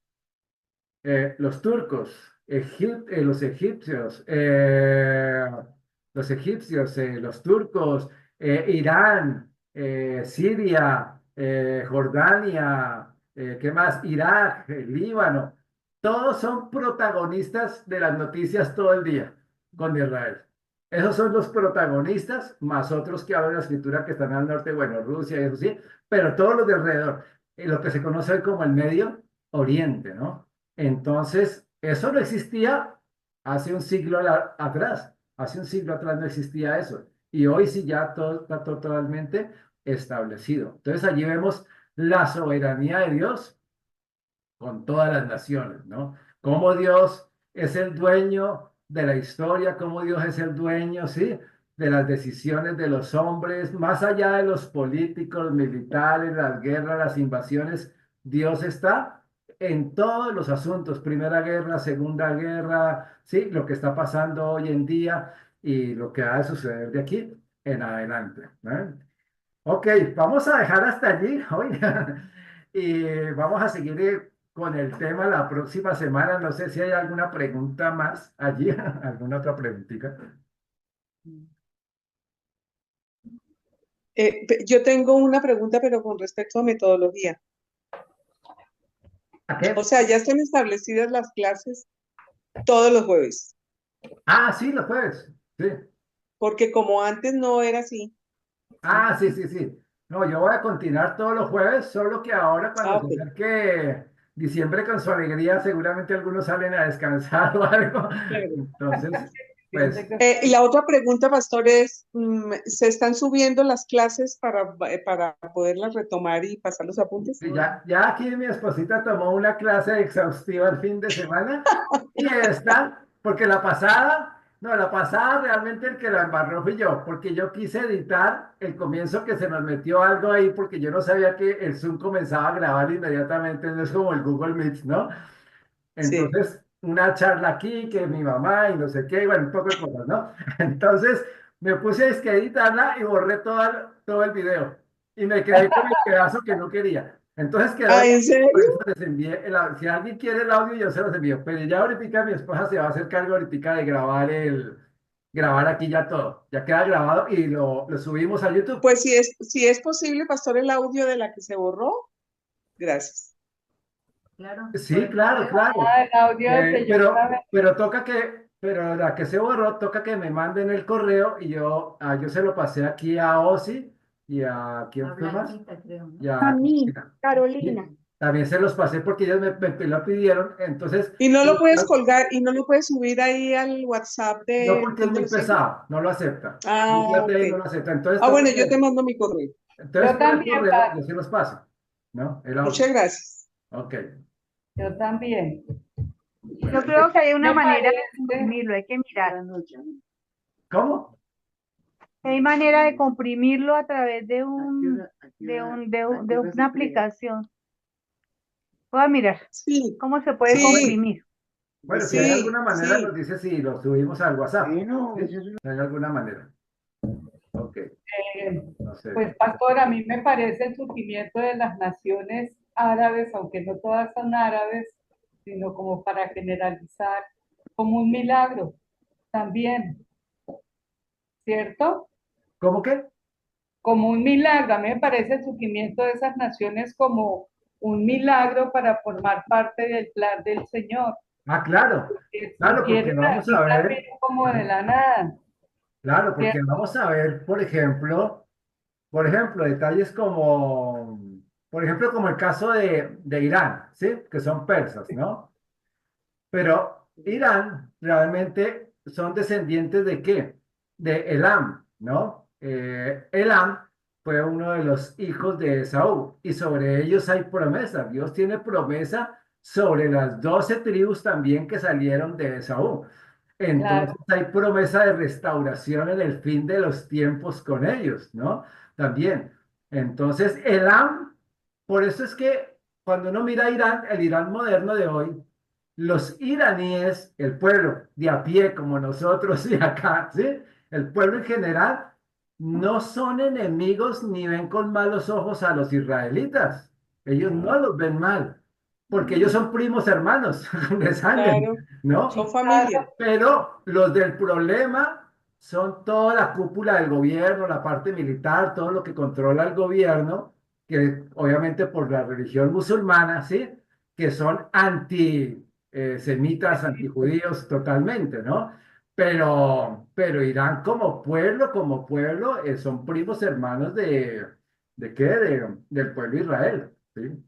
Speaker 1: los turcos, los egipcios, los turcos, Irán, Siria, Jordania, ¿qué más? Irak, Líbano, todos son protagonistas de las noticias todo el día con Israel. Esos son los protagonistas, más otros que hablan en la escritura que están al norte, bueno, Rusia y eso sí, pero todos los de alrededor, lo que se conoce hoy como el Medio Oriente, ¿no? Entonces, eso no existía hace un siglo atrás. Hace un siglo atrás no existía eso. Y hoy sí ya todo está totalmente establecido. Entonces, allí vemos la soberanía de Dios con todas las naciones, ¿no? Cómo Dios es el dueño de la historia, cómo Dios es el dueño, ¿sí? De las decisiones de los hombres, más allá de los políticos, militares, las guerras, las invasiones, Dios está en todos los asuntos, Primera Guerra, Segunda Guerra, ¿sí? Lo que está pasando hoy en día y lo que va a suceder de aquí en adelante, ¿eh? Ok, vamos a dejar hasta allí hoy y vamos a seguir con el tema la próxima semana. No sé si hay alguna pregunta más allí, alguna otra preguntita.
Speaker 3: Yo tengo una pregunta, pero con respecto a metodología.
Speaker 1: ¿A qué?
Speaker 3: O sea, ya están establecidas las clases todos los jueves,
Speaker 1: Ah, sí, los jueves. Sí.
Speaker 3: porque como antes no era así.
Speaker 1: Ah, sí, sí, sí. No, yo voy a continuar todos los jueves, solo que ahora
Speaker 3: Ah,
Speaker 1: cuando se
Speaker 3: ok.
Speaker 1: acerque diciembre con su alegría, seguramente algunos salen a descansar o algo.
Speaker 3: Claro.
Speaker 1: Entonces, pues
Speaker 3: Y la otra pregunta, Pastor, es, ¿se están subiendo las clases para poderlas retomar y pasar los apuntes?
Speaker 1: sí, ya aquí mi esposita tomó una clase exhaustiva el fin de semana y esta, porque la pasada realmente el que la embarró fui yo, porque yo quise editar el comienzo que se nos metió algo ahí, porque yo no sabía que el Zoom comenzaba a grabar inmediatamente, no es como el Google Meet, ¿no?
Speaker 3: Sí.
Speaker 1: Entonces, una charla aquí, que mi mamá y no sé qué, bueno, un poco de cosas, ¿no? Entonces, me puse a editarla y borré todo el video. Y me quedé con el pedazo que no quería. Entonces quedó,
Speaker 3: Ah, ¿en serio?
Speaker 1: por eso les envié si alguien quiere el audio, yo se los envío. Pero ya ahorita mi esposa se va a hacer cargo ahorita de grabar grabar aquí ya todo. Ya queda grabado y lo subimos a YouTube.
Speaker 3: Pues si es posible, pastor, el audio de la que se borró. Gracias.
Speaker 4: Claro,
Speaker 1: Sí,
Speaker 4: por el
Speaker 1: claro,
Speaker 4: correo.
Speaker 1: claro.
Speaker 2: Ah, el audio que yo grabé.
Speaker 1: Pero la que se borró, toca que me manden el correo y yo se lo pasé aquí a Ozzy y a, ¿quién
Speaker 4: A
Speaker 1: fue más?
Speaker 4: Blanquita, creo,
Speaker 1: Y
Speaker 4: ¿no?
Speaker 1: a
Speaker 6: A mí,
Speaker 1: Cristina.
Speaker 6: Carolina.
Speaker 1: Y también se los pasé porque ellos me lo pidieron, entonces,
Speaker 3: Y no lo puedes colgar y no lo puedes subir ahí al WhatsApp
Speaker 1: no
Speaker 3: del
Speaker 1: porque es
Speaker 3: Club de
Speaker 1: muy
Speaker 3: los 100.
Speaker 1: pesado, no lo acepta.
Speaker 3: Ah, ok.
Speaker 1: No lo acepta, entonces
Speaker 3: Ah,
Speaker 1: toca
Speaker 3: bueno, yo te
Speaker 1: que,
Speaker 3: mando mi correo.
Speaker 1: entonces
Speaker 2: Yo
Speaker 1: por el
Speaker 2: también,
Speaker 1: correo yo se los paso, ¿no? El audio.
Speaker 3: Muchas gracias.
Speaker 1: Ok.
Speaker 2: yo también.
Speaker 6: Yo creo que hay una
Speaker 2: Me
Speaker 6: manera de
Speaker 2: parece,
Speaker 6: comprimirlo, hay que mirar.
Speaker 1: ¿Cómo?
Speaker 6: Hay manera de comprimirlo a través de de una aplicación. Voy a mirar
Speaker 3: Sí,
Speaker 6: cómo se puede
Speaker 3: sí,
Speaker 6: comprimir.
Speaker 1: Bueno, si hay
Speaker 3: sí,
Speaker 1: alguna manera, nos
Speaker 3: sí.
Speaker 1: dice si lo subimos al WhatsApp. ¿Sí? Si hay alguna manera. Ok, no sé.
Speaker 2: pues pastor, a mí me parece el surgimiento de las naciones árabes, aunque no todas son árabes, sino como para generalizar, como un milagro también, ¿cierto?
Speaker 1: ¿Cómo que?
Speaker 2: Como un milagro. A mí me parece el surgimiento de esas naciones como un milagro para formar parte del plan del Señor,
Speaker 1: Ah, claro,
Speaker 2: que
Speaker 1: claro, porque
Speaker 2: surgieron
Speaker 1: vamos
Speaker 2: así
Speaker 1: a
Speaker 2: también
Speaker 1: ver,
Speaker 2: como de la nada,
Speaker 1: claro, porque
Speaker 2: ¿cierto?
Speaker 1: vamos a ver, por ejemplo, detalles como, por ejemplo, como el caso de Irán, ¿sí? Que son persas, ¿no? Pero Irán realmente son descendientes de qué? De Elam, ¿no? Elam fue uno de los hijos de Esaú y sobre ellos hay promesa. Dios tiene promesa sobre las 12 tribus también que salieron de Esaú.
Speaker 2: Claro,
Speaker 1: Entonces hay promesa de restauración en el fin de los tiempos con ellos, ¿no? También. Entonces, Elam, por eso es que cuando uno mira Irán, el Irán moderno de hoy, los iraníes, el pueblo de a pie como nosotros y acá, ¿sí? El pueblo en general, no son enemigos ni ven con malos ojos a los israelitas. Ellos no los ven mal, porque ellos son primos hermanos de sangre,
Speaker 3: Claro,
Speaker 1: ¿no?
Speaker 3: son familia.
Speaker 1: Pero los del problema son toda la cúpula del gobierno, la parte militar, todo lo que controla el gobierno, que obviamente por la religión musulmana, ¿sí? Que son anti-semitas, antijudíos totalmente, ¿no? Pero Irán como pueblo, son primos hermanos ¿de qué? Del pueblo de Israel, ¿sí?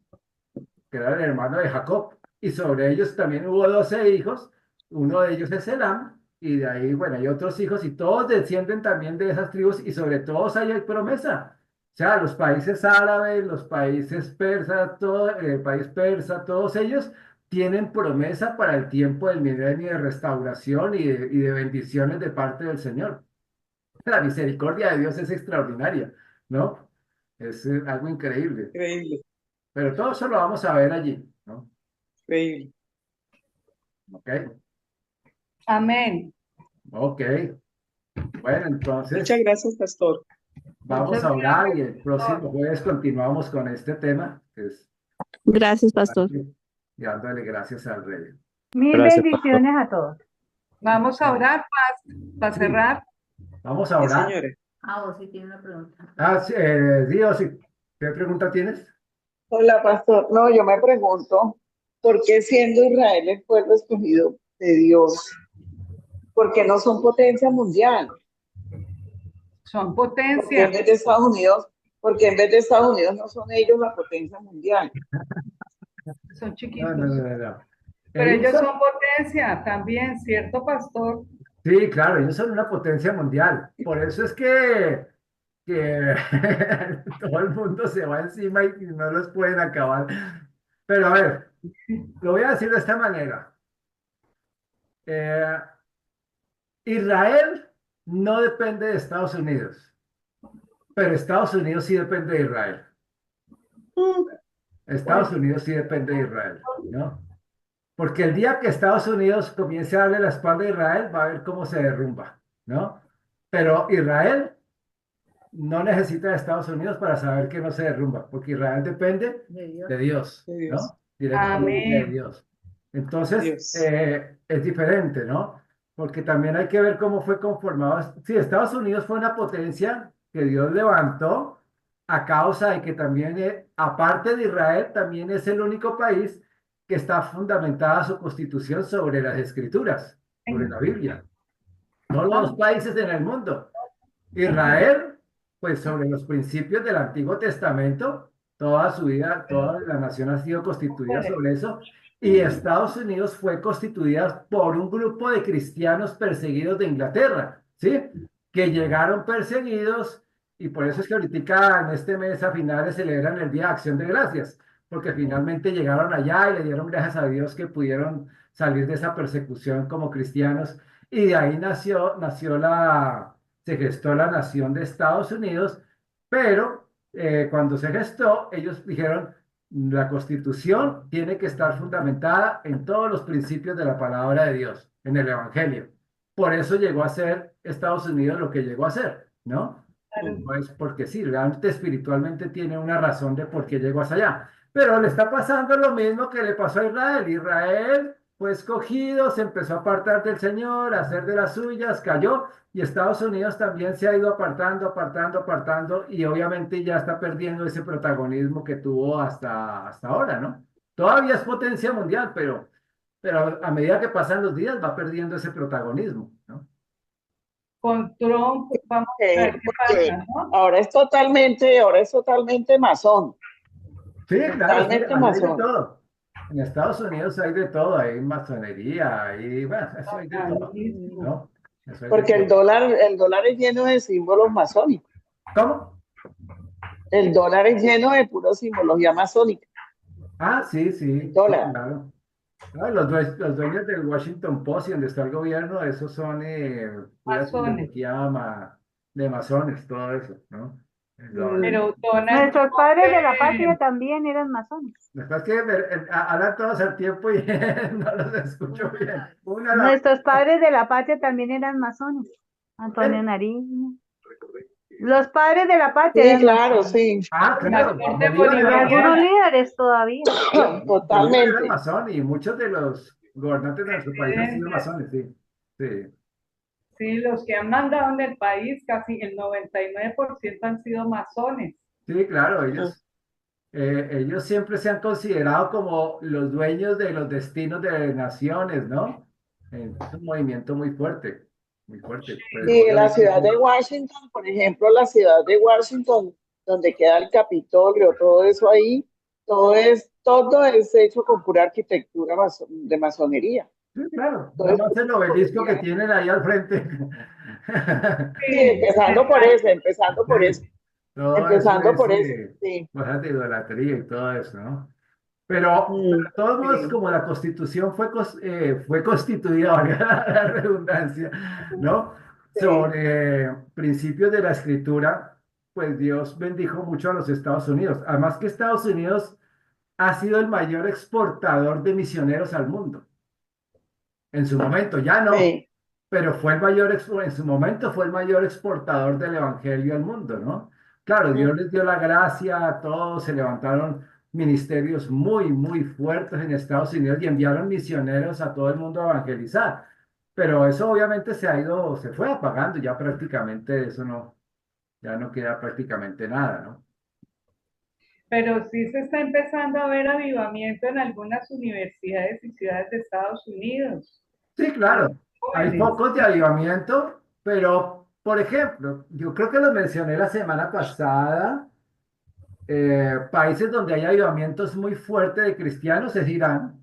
Speaker 1: Que era el hermano de Jacob. Y sobre ellos también hubo 12 hijos, uno de ellos es Elam, y de ahí, bueno, hay otros hijos, y todos descienden también de esas tribus, y sobre todos ahí hay promesa. O sea, los países árabes, los países persas, todo, el país persa, todos ellos tienen promesa para el tiempo del milenio de restauración y de bendiciones de parte del Señor. La misericordia de Dios es extraordinaria, ¿no? Es algo increíble.
Speaker 3: Increíble,
Speaker 1: Pero todo eso lo vamos a ver allí, ¿no?
Speaker 3: increíble.
Speaker 1: Ok,
Speaker 2: amén.
Speaker 1: ok. Bueno,
Speaker 3: Muchas
Speaker 1: entonces
Speaker 3: gracias, pastor.
Speaker 1: vamos
Speaker 2: Muchas
Speaker 1: a orar y
Speaker 2: gracias,
Speaker 1: el
Speaker 2: pastor.
Speaker 1: próximo jueves continuamos con este tema, que es
Speaker 6: Gracias, pastor.
Speaker 1: y dándole gracias al Rey.
Speaker 6: Mil
Speaker 7: Gracias, pastor.
Speaker 6: bendiciones a todos.
Speaker 2: Vamos a orar para
Speaker 1: Sí,
Speaker 2: cerrar.
Speaker 1: vamos a
Speaker 3: Sí,
Speaker 1: orar.
Speaker 3: señora.
Speaker 4: Ah, vos sí tiene una pregunta.
Speaker 1: Ah, sí, Dios, sí. ¿Qué pregunta tienes?
Speaker 5: Hola, pastor. No, yo me pregunto, ¿por qué siendo Israel el pueblo escogido de Dios? ¿Por qué no son potencia mundial?
Speaker 2: Son
Speaker 5: ¿Por qué en
Speaker 2: potencia,
Speaker 5: vez de Estados Unidos, porque en vez de Estados Unidos no son ellos la potencia mundial?
Speaker 2: son
Speaker 1: No, no,
Speaker 2: chiquitos.
Speaker 1: no, no.
Speaker 2: Pero
Speaker 1: Ellos
Speaker 2: ellos
Speaker 1: son,
Speaker 2: son potencia también, ¿cierto, pastor?
Speaker 1: sí, claro, ellos son una potencia mundial. Por eso es que todo el mundo se va encima y no los pueden acabar. Pero a ver, lo voy a decir de esta manera. Eh, Israel no depende de Estados Unidos, pero Estados Unidos sí depende de Israel.
Speaker 3: Mm,
Speaker 1: Estados Unidos sí depende de Israel, ¿no? Porque el día que Estados Unidos comience a darle la espalda a Israel, va a ver cómo se derrumba, ¿no? Pero Israel no necesita de Estados Unidos para saber que no se derrumba, porque Israel depende
Speaker 4: De Dios.
Speaker 1: de Dios,
Speaker 3: de Dios.
Speaker 1: ¿no? Directamente de
Speaker 2: Amén.
Speaker 1: Dios. Entonces,
Speaker 3: Dios.
Speaker 1: es diferente, ¿no? porque también hay que ver cómo fue conformado. Sí, Estados Unidos fue una potencia que Dios levantó a causa de que también, aparte de Israel, también es el único país que está fundamentada su constitución sobre las escrituras, sobre la Biblia. Todos los países en el mundo. Israel, pues sobre los principios del Antiguo Testamento, toda su vida, toda la nación ha sido constituida sobre eso. Y Estados Unidos fue constituida por un grupo de cristianos perseguidos de Inglaterra, ¿sí? Que llegaron perseguidos y por eso es que ahorita en este mes a finales celebran el Día de Acción de Gracias, porque finalmente llegaron allá y le dieron gracias a Dios que pudieron salir de esa persecución como cristianos. Y de ahí se gestó la nación de Estados Unidos, pero cuando se gestó, ellos dijeron, la Constitución tiene que estar fundamentada en todos los principios de la palabra de Dios, en el Evangelio. Por eso llegó a ser Estados Unidos lo que llegó a ser, ¿no? No es porque sí, realmente espiritualmente tiene una razón de por qué llegó hasta allá. Pero le está pasando lo mismo que le pasó a Israel. Israel fue escogido, se empezó a apartar del Señor, a hacer de las suyas, cayó, y Estados Unidos también se ha ido apartando, apartando, apartando, y obviamente ya está perdiendo ese protagonismo que tuvo hasta ahora, ¿no? Todavía es potencia mundial, pero a medida que pasan los días va perdiendo ese protagonismo, ¿no?
Speaker 2: Con Trump, vamos a ver qué
Speaker 5: Porque
Speaker 2: pasa, ¿no?
Speaker 5: ahora es totalmente masón,
Speaker 1: Sí, claro, sí,
Speaker 5: totalmente
Speaker 1: hay de
Speaker 5: masón.
Speaker 1: todo. En Estados Unidos hay de todo, hay masonería, bueno, eso hay de todo,
Speaker 2: Satanismo.
Speaker 1: ¿no? Eso hay de
Speaker 5: Porque
Speaker 1: todo.
Speaker 5: el dólar es lleno de símbolos masónicos.
Speaker 1: ¿Cómo?
Speaker 5: El dólar es lleno de pura simbología masónica.
Speaker 1: Ah, sí,
Speaker 5: El
Speaker 1: sí, sí,
Speaker 5: dólar.
Speaker 1: claro. No, los dueños del Washington Post y donde está el gobierno, esos son pura
Speaker 2: Masones.
Speaker 1: simbología de masones, todo eso, ¿no?
Speaker 2: Pero
Speaker 5: Mm.
Speaker 2: Donald
Speaker 6: Nuestros
Speaker 2: Trump,
Speaker 6: padres de la patria también eran masones.
Speaker 1: Después que hablan todos al tiempo y no los escucho bien. Una a la
Speaker 6: Nuestros padres de la patria también eran masones. Antonio
Speaker 1: vez.
Speaker 6: Nariño. Los padres de la patria
Speaker 5: Sí,
Speaker 6: eran
Speaker 5: claro,
Speaker 6: masones.
Speaker 5: sí.
Speaker 1: Ah, claro,
Speaker 2: Mayor de
Speaker 1: Bolívar
Speaker 6: Y
Speaker 1: era
Speaker 6: algunos
Speaker 2: Bolivariana.
Speaker 1: masón.
Speaker 6: líderes todavía.
Speaker 1: Bolívar era
Speaker 5: Totalmente.
Speaker 1: masón y muchos de los gobernantes de nuestro país han sido
Speaker 2: Presidentes,
Speaker 1: masones, sí. Sí,
Speaker 2: sí, los que han mandado en el país, casi el 99% han sido masones.
Speaker 1: sí, claro, ellos siempre se han considerado como los dueños de los destinos de naciones, ¿no? Es un movimiento muy fuerte. Pues
Speaker 5: Y la
Speaker 1: obviamente
Speaker 5: ciudad de Washington, por ejemplo, la ciudad de Washington, donde queda el Capitolio, todo eso ahí, todo es hecho con pura arquitectura de masonería.
Speaker 1: sí, claro,
Speaker 5: Todo
Speaker 1: nada
Speaker 5: es
Speaker 1: más el obelisco que tienen ahí al frente.
Speaker 5: sí,
Speaker 2: Sí,
Speaker 5: empezando por eso,
Speaker 1: Sí, todo eso
Speaker 5: empezando
Speaker 1: es
Speaker 5: por eso, sí.
Speaker 1: cosas de idolatría y todo eso, ¿no? Pero
Speaker 5: Mm,
Speaker 1: de todos modos,
Speaker 5: sí,
Speaker 1: como la Constitución fue constituida, valga la redundancia, ¿no?
Speaker 5: sí,
Speaker 1: Sobre principios de la escritura, pues Dios bendijo mucho a los Estados Unidos. Además que Estados Unidos ha sido el mayor exportador de misioneros al mundo. En su momento, ya no,
Speaker 5: sí.
Speaker 1: pero en su momento fue el mayor exportador del evangelio al mundo, ¿no? Claro, Dios les dio la gracia a todos, se levantaron ministerios muy, muy fuertes en Estados Unidos y enviaron misioneros a todo el mundo a evangelizar. Pero eso obviamente se fue apagando, ya prácticamente eso no, ya no queda prácticamente nada, ¿no?
Speaker 2: pero sí se está empezando a ver avivamiento en algunas universidades y ciudades de Estados Unidos.
Speaker 1: Sí, claro, hay
Speaker 2: Jóvenes.
Speaker 1: focos de avivamiento, pero, por ejemplo, yo creo que lo mencioné la semana pasada. Países donde hay avivamientos muy fuertes de cristianos es Irán,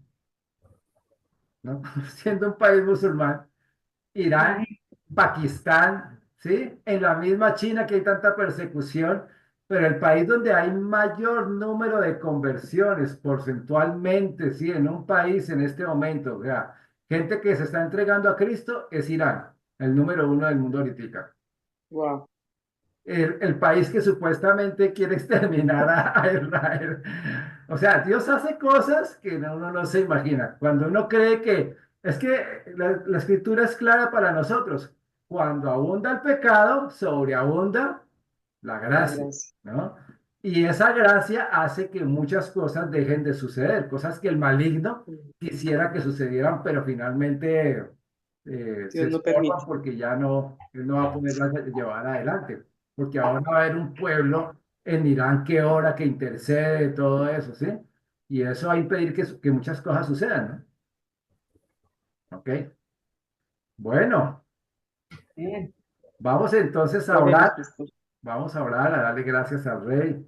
Speaker 1: ¿no? Siendo un país musulmán, Irán,
Speaker 2: Imagínate.
Speaker 1: Pakistán, ¿sí? En la misma China que hay tanta persecución, pero el país donde hay mayor número de conversiones porcentualmente, ¿sí? En un país en este momento, o sea, gente que se está entregando a Cristo es Irán, el número uno del mundo ahorita.
Speaker 5: Wow.
Speaker 1: El país que supuestamente quiere exterminar a Israel. O sea, Dios hace cosas que uno no se imagina. Cuando uno cree que, es que la escritura es clara para nosotros. Cuando abunda el pecado, sobreabunda la
Speaker 5: La
Speaker 1: gracia,
Speaker 5: gracia.
Speaker 1: ¿no? Y esa gracia hace que muchas cosas dejen de suceder, cosas que el maligno quisiera que sucedieran, pero finalmente se
Speaker 3: Dios no permite.
Speaker 1: estorban porque ya no, él no va a poderlas llevar adelante, porque ahora va a haber un pueblo en Irán que ora, que intercede, todo eso, ¿sí? Y eso va a impedir que muchas cosas sucedan, ¿no? ¿Ok? Bueno,
Speaker 2: Bien.
Speaker 1: vamos entonces a
Speaker 3: Oremos,
Speaker 1: orar,
Speaker 3: pastor.
Speaker 1: vamos a orar, a darle gracias al Rey.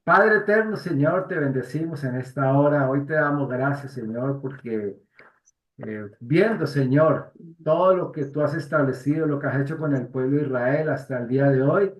Speaker 1: Padre eterno, Señor, te bendecimos en esta hora. Hoy te damos gracias, Señor, porque viendo, Señor, todo lo que tú has establecido, lo que has hecho con el pueblo de Israel hasta el día de hoy,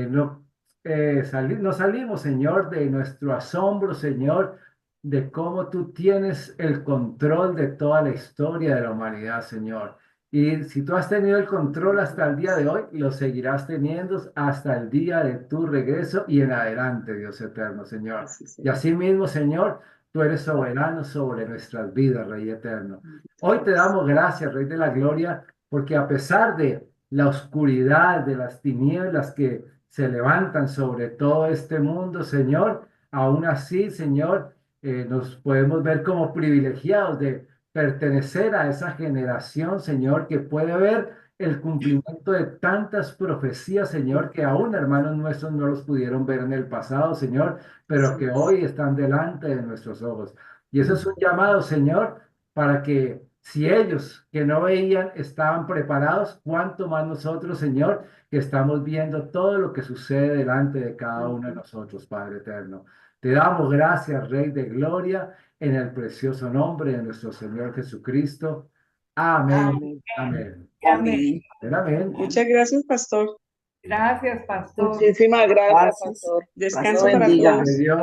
Speaker 1: no, no salimos, Señor, de nuestro asombro, Señor, de cómo tú tienes el control de toda la historia de la humanidad, Señor. Y si tú has tenido el control hasta el día de hoy, lo seguirás teniendo hasta el día de tu regreso y en adelante, Dios eterno, Señor.
Speaker 3: Así
Speaker 1: Y
Speaker 3: sea.
Speaker 1: asimismo, Señor, tú eres soberano sobre nuestras vidas, Rey eterno. Hoy te damos gracias, Rey de la Gloria, porque a pesar de la oscuridad, de las tinieblas que se levantan sobre todo este mundo, Señor, aún así, Señor, nos podemos ver como privilegiados de pertenecer a esa generación, Señor, que puede ver el cumplimiento de tantas profecías, Señor, que aún hermanos nuestros no los pudieron ver en el pasado, Señor, pero que hoy están delante de nuestros ojos. Y eso es un llamado, Señor, para que si ellos que no veían estaban preparados, cuánto más nosotros, Señor, que estamos viendo todo lo que sucede delante de cada uno de nosotros, Padre eterno. Te damos gracias, Rey de Gloria, en el precioso nombre de nuestro Señor Jesucristo. Amén.
Speaker 3: Amén.
Speaker 1: Amén.
Speaker 2: Amén.
Speaker 1: Amén.
Speaker 3: Muchas gracias, pastor.
Speaker 2: Gracias, pastor.
Speaker 5: Muchísimas gracias,
Speaker 3: Gracias.
Speaker 5: pastor. Dios lo
Speaker 3: Descanso para
Speaker 5: bendiga.
Speaker 3: todos.
Speaker 1: Que Dios